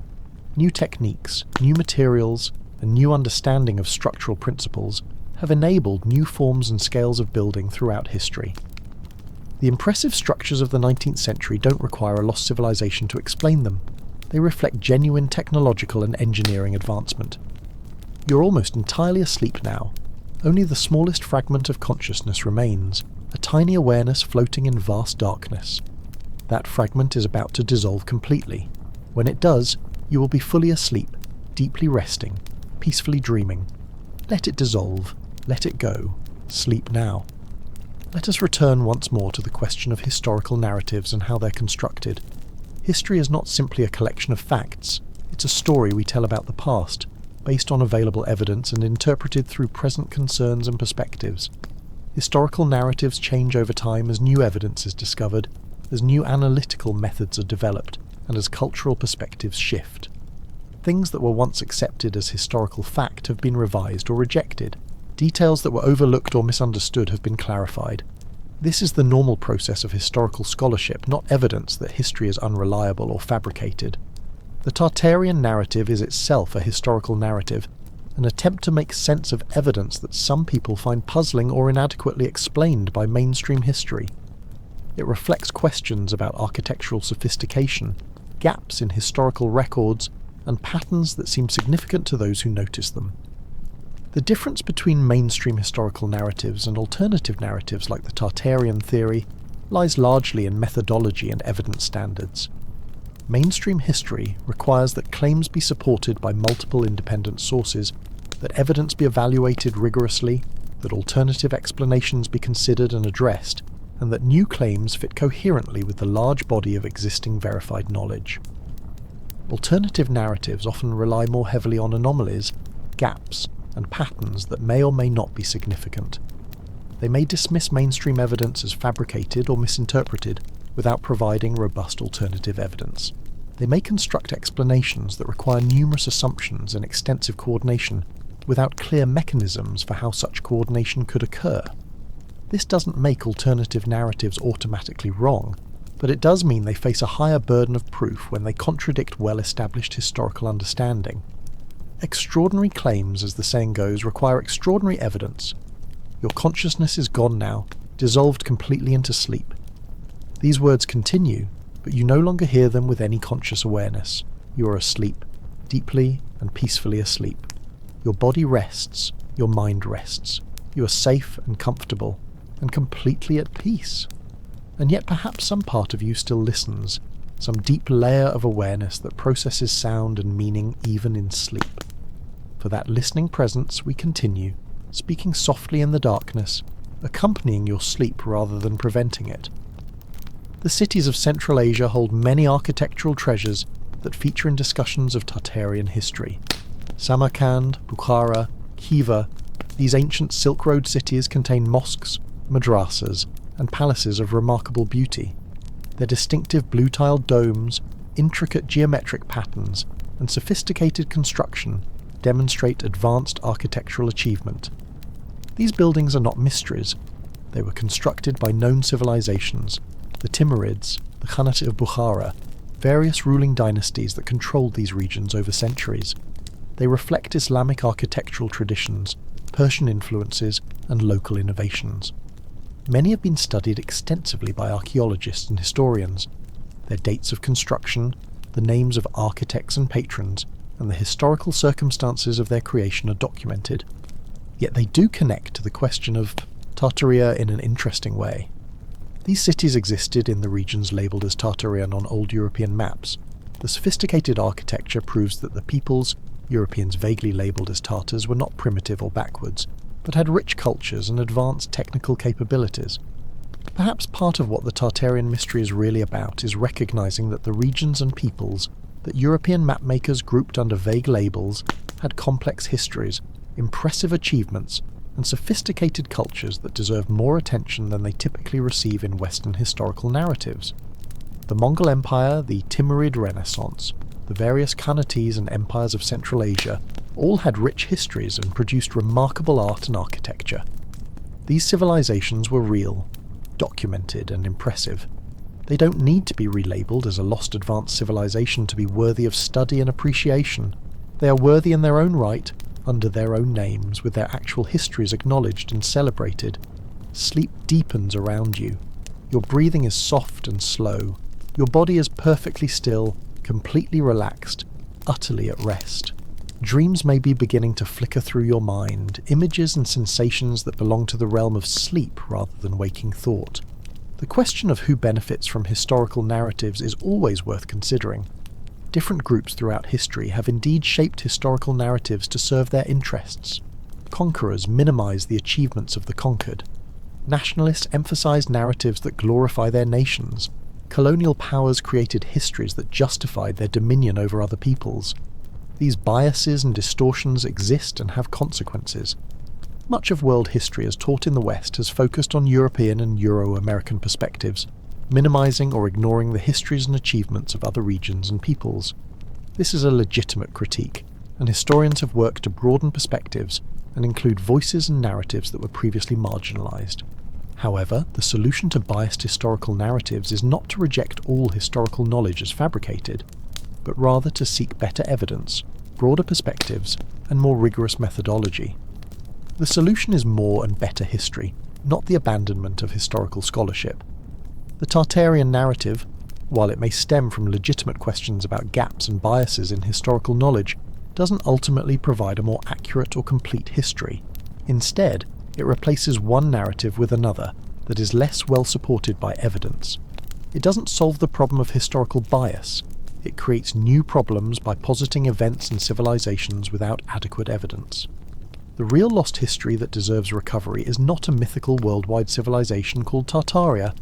Speaker 1: New techniques, new materials, and new understanding of structural principles have enabled new forms and scales of building throughout history. The impressive structures of the 19th century don't require a lost civilization to explain them. They reflect genuine technological and engineering advancement. You're almost entirely asleep now. Only the smallest fragment of consciousness remains, a tiny awareness floating in vast darkness. That fragment is about to dissolve completely. When it does, you will be fully asleep, deeply resting, peacefully dreaming. Let it dissolve, let it go, sleep now. Let us return once more to the question of historical narratives and how they're constructed. History is not simply a collection of facts, it's a story we tell about the past, based on available evidence and interpreted through present concerns and perspectives. Historical narratives change over time as new evidence is discovered, as new analytical methods are developed, and as cultural perspectives shift. Things that were once accepted as historical fact have been revised or rejected. Details that were overlooked or misunderstood have been clarified. This is the normal process of historical scholarship, not evidence that history is unreliable or fabricated. The Tartarian narrative is itself a historical narrative, an attempt to make sense of evidence that some people find puzzling or inadequately explained by mainstream history. It reflects questions about architectural sophistication, gaps in historical records, and patterns that seem significant to those who notice them. The difference between mainstream historical narratives and alternative narratives like the Tartarian theory lies largely in methodology and evidence standards. Mainstream history requires that claims be supported by multiple independent sources, that evidence be evaluated rigorously, that alternative explanations be considered and addressed, and that new claims fit coherently with the large body of existing verified knowledge. Alternative narratives often rely more heavily on anomalies, gaps, and patterns that may or may not be significant. They may dismiss mainstream evidence as fabricated or misinterpreted without providing robust alternative evidence. They may construct explanations that require numerous assumptions and extensive coordination without clear mechanisms for how such coordination could occur. This doesn't make alternative narratives automatically wrong, but it does mean they face a higher burden of proof when they contradict well-established historical understanding. Extraordinary claims, as the saying goes, require extraordinary evidence. Your consciousness is gone now, dissolved completely into sleep. These words continue, but you no longer hear them with any conscious awareness. You are asleep, deeply and peacefully asleep. Your body rests, your mind rests. You are safe and comfortable, and completely at peace. And yet perhaps some part of you still listens, some deep layer of awareness that processes sound and meaning even in sleep. For that listening presence we continue, speaking softly in the darkness, accompanying your sleep rather than preventing it. The cities of Central Asia hold many architectural treasures that feature in discussions of Tartarian history. Samarkand, Bukhara, Khiva, these ancient Silk Road cities contain mosques, madrasas, and palaces of remarkable beauty. Their distinctive blue-tiled domes, intricate geometric patterns, and sophisticated construction demonstrate advanced architectural achievement. These buildings are not mysteries. They were constructed by known civilizations, the Timurids, the Khanate of Bukhara, various ruling dynasties that controlled these regions over centuries. They reflect Islamic architectural traditions, Persian influences, and local innovations. Many have been studied extensively by archaeologists and historians. Their dates of construction, the names of architects and patrons, and the historical circumstances of their creation are documented. Yet they do connect to the question of Tartaria in an interesting way. These cities existed in the regions labelled as Tartarian on old European maps. The sophisticated architecture proves that the peoples, Europeans vaguely labelled as Tartars, were not primitive or backwards, but had rich cultures and advanced technical capabilities. Perhaps part of what the Tartarian mystery is really about is recognising that the regions and peoples that European mapmakers grouped under vague labels had complex histories, impressive achievements, and sophisticated cultures that deserve more attention than they typically receive in Western historical narratives. The Mongol Empire, the Timurid Renaissance, the various Khanates and empires of Central Asia all had rich histories and produced remarkable art and architecture. These civilizations were real, documented and impressive. They don't need to be relabeled as a lost advanced civilization to be worthy of study and appreciation. They are worthy in their own right, under their own names, with their actual histories acknowledged and celebrated. Sleep deepens around you. Your breathing is soft and slow. Your body is perfectly still, completely relaxed, utterly at rest. Dreams may be beginning to flicker through your mind, images and sensations that belong to the realm of sleep rather than waking thought. The question of who benefits from historical narratives is always worth considering. Different groups throughout history have indeed shaped historical narratives to serve their interests. Conquerors minimize the achievements of the conquered. Nationalists emphasize narratives that glorify their nations. Colonial powers created histories that justified their dominion over other peoples. These biases and distortions exist and have consequences. Much of world history as taught in the West has focused on European and Euro-American perspectives, minimizing or ignoring the histories and achievements of other regions and peoples. This is a legitimate critique, and historians have worked to broaden perspectives and include voices and narratives that were previously marginalized. However, the solution to biased historical narratives is not to reject all historical knowledge as fabricated, but rather to seek better evidence, broader perspectives, and more rigorous methodology. The solution is more and better history, not the abandonment of historical scholarship. The Tartarian narrative, while it may stem from legitimate questions about gaps and biases in historical knowledge, doesn't ultimately provide a more accurate or complete history. Instead, it replaces one narrative with another that is less well supported by evidence. It doesn't solve the problem of historical bias. It creates new problems by positing events and civilizations without adequate evidence. The real lost history that deserves recovery is not a mythical worldwide civilization called Tartaria,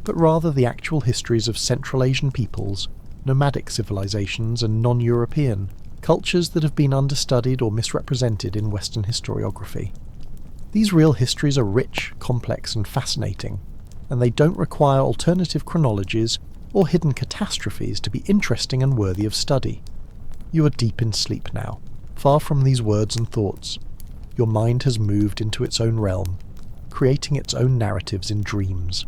Speaker 1: but rather the actual histories of Central Asian peoples, nomadic civilizations and non-European, cultures that have been understudied or misrepresented in Western historiography. These real histories are rich, complex and fascinating, and they don't require alternative chronologies or hidden catastrophes to be interesting and worthy of study. You are deep in sleep now, far from these words and thoughts. Your mind has moved into its own realm, creating its own narratives in dreams.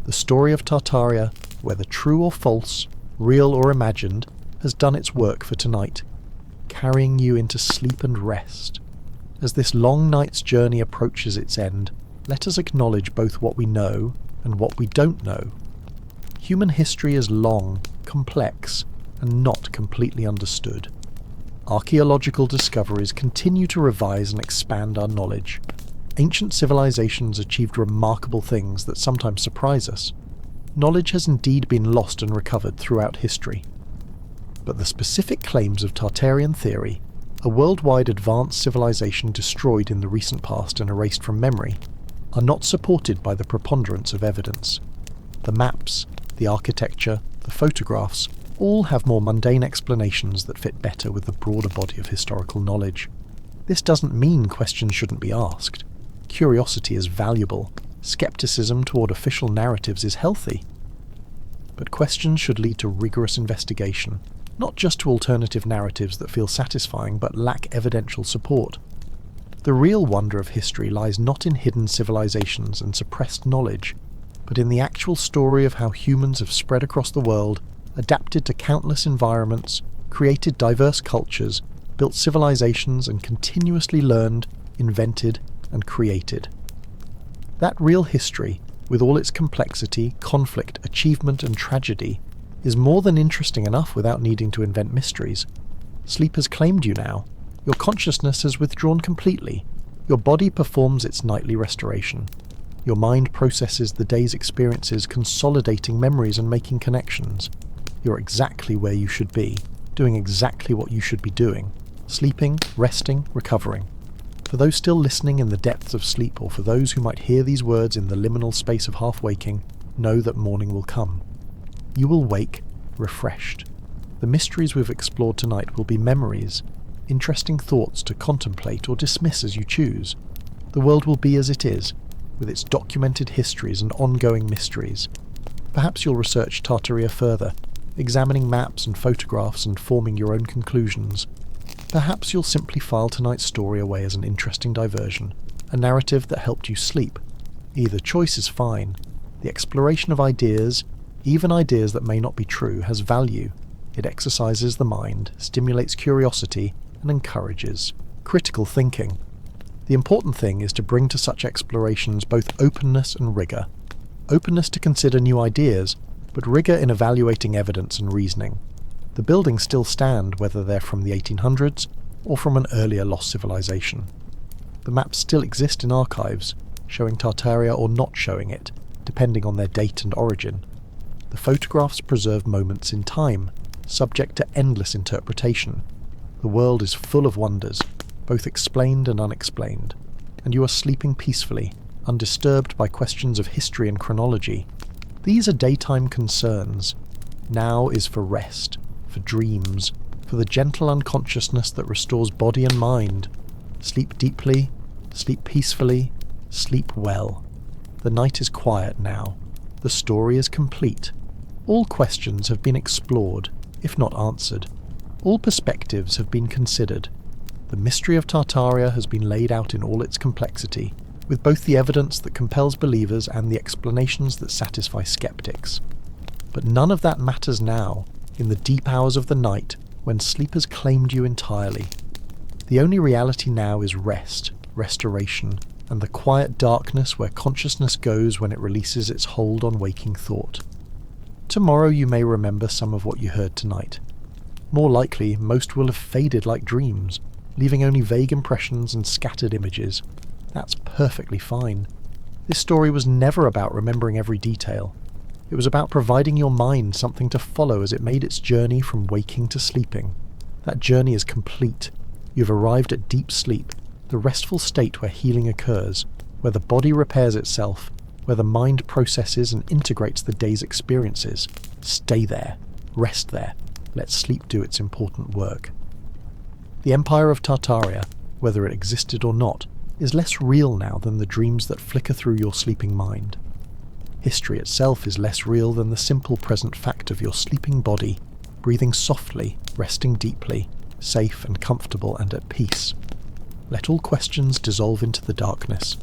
Speaker 1: The story of Tartaria, whether true or false, real or imagined, has done its work for tonight, carrying you into sleep and rest. As this long night's journey approaches its end, let us acknowledge both what we know and what we don't know. Human history is long, complex, and not completely understood. Archaeological discoveries continue to revise and expand our knowledge. Ancient civilizations achieved remarkable things that sometimes surprise us. Knowledge has indeed been lost and recovered throughout history. But the specific claims of Tartarian theory, a worldwide advanced civilization destroyed in the recent past and erased from memory, are not supported by the preponderance of evidence. The maps, the architecture, the photographs, all have more mundane explanations that fit better with the broader body of historical knowledge. This doesn't mean questions shouldn't be asked. Curiosity is valuable. Skepticism toward official narratives is healthy. But questions should lead to rigorous investigation, not just to alternative narratives that feel satisfying but lack evidential support. The real wonder of history lies not in hidden civilizations and suppressed knowledge, but in the actual story of how humans have spread across the world, adapted to countless environments, created diverse cultures, built civilizations and continuously learned, invented, and created. That real history, with all its complexity, conflict, achievement and tragedy, is more than interesting enough without needing to invent mysteries. Sleep has claimed you now. Your consciousness has withdrawn completely. Your body performs its nightly restoration. Your mind processes the day's experiences, consolidating memories and making connections. You're exactly where you should be, doing exactly what you should be doing, sleeping, resting, recovering. For those still listening in the depths of sleep, or for those who might hear these words in the liminal space of half-waking, know that morning will come. You will wake, refreshed. The mysteries we've explored tonight will be memories, interesting thoughts to contemplate or dismiss as you choose. The world will be as it is, with its documented histories and ongoing mysteries. Perhaps you'll research Tartaria further, examining maps and photographs and forming your own conclusions. Perhaps you'll simply file tonight's story away as an interesting diversion, a narrative that helped you sleep. Either choice is fine. The exploration of ideas, Even ideas that may not be true has value. It exercises the mind, stimulates curiosity, and encourages critical thinking. The important thing is to bring to such explorations both openness and rigour. Openness to consider new ideas, but rigour in evaluating evidence and reasoning. The buildings still stand whether they're from the 1800s or from an earlier lost civilization. The maps still exist in archives, showing Tartaria or not showing it, depending on their date and origin. The photographs preserve moments in time, subject to endless interpretation. The world is full of wonders, both explained and unexplained, and you are sleeping peacefully, undisturbed by questions of history and chronology. These are daytime concerns. Now is for rest, for dreams, for the gentle unconsciousness that restores body and mind. Sleep deeply, sleep peacefully, sleep well. The night is quiet now. The story is complete. All questions have been explored, if not answered. All perspectives have been considered. The mystery of Tartaria has been laid out in all its complexity, with both the evidence that compels believers and the explanations that satisfy skeptics. But none of that matters now, in the deep hours of the night, when sleep has claimed you entirely. The only reality now is rest, restoration, and the quiet darkness where consciousness goes when it releases its hold on waking thought. Tomorrow you may remember some of what you heard tonight. More likely, most will have faded like dreams, leaving only vague impressions and scattered images. That's perfectly fine. This story was never about remembering every detail. It was about providing your mind something to follow as it made its journey from waking to sleeping. That journey is complete. You've arrived at deep sleep, the restful state where healing occurs, where the body repairs itself, where the mind processes and integrates the day's experiences. Stay there. Rest there. Let sleep do its important work. The Empire of Tartaria, whether it existed or not, is less real now than the dreams that flicker through your sleeping mind. History itself is less real than the simple present fact of your sleeping body, breathing softly, resting deeply, safe and comfortable and at peace. Let all questions dissolve into the darkness.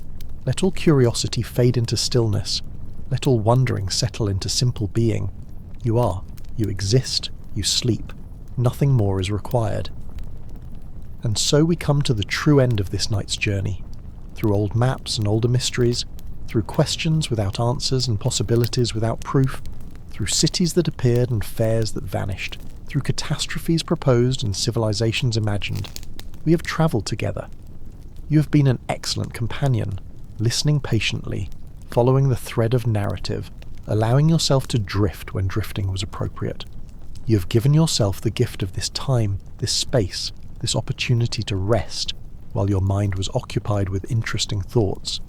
Speaker 1: Let all curiosity fade into stillness. Let all wondering settle into simple being. You are, you exist, you sleep. Nothing more is required. And so we come to the true end of this night's journey. Through old maps and older mysteries, through questions without answers and possibilities without proof, through cities that appeared and fairs that vanished, through catastrophes proposed and civilizations imagined, we have travelled together. You have been an excellent companion, listening patiently, following the thread of narrative, allowing yourself to drift when drifting was appropriate. You have given yourself the gift of this time, this space, this opportunity to rest, while your mind was occupied with interesting thoughts.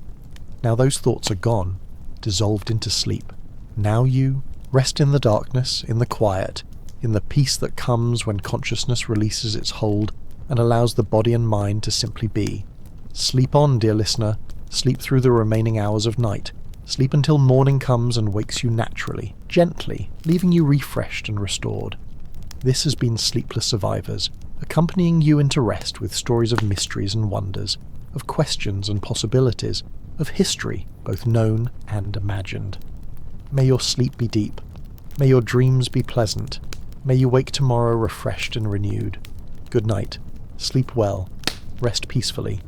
Speaker 1: Now those thoughts are gone, dissolved into sleep. Now you rest in the darkness, in the quiet, in the peace that comes when consciousness releases its hold and allows the body and mind to simply be. Sleep on, dear listener. Sleep through the remaining hours of night. Sleep until morning comes and wakes you naturally, gently, leaving you refreshed and restored. This has been Sleepless Survivors, accompanying you into rest with stories of mysteries and wonders, of questions and possibilities, of history, both known and imagined. May your sleep be deep. May your dreams be pleasant. May you wake tomorrow refreshed and renewed. Good night. Sleep well. Rest peacefully.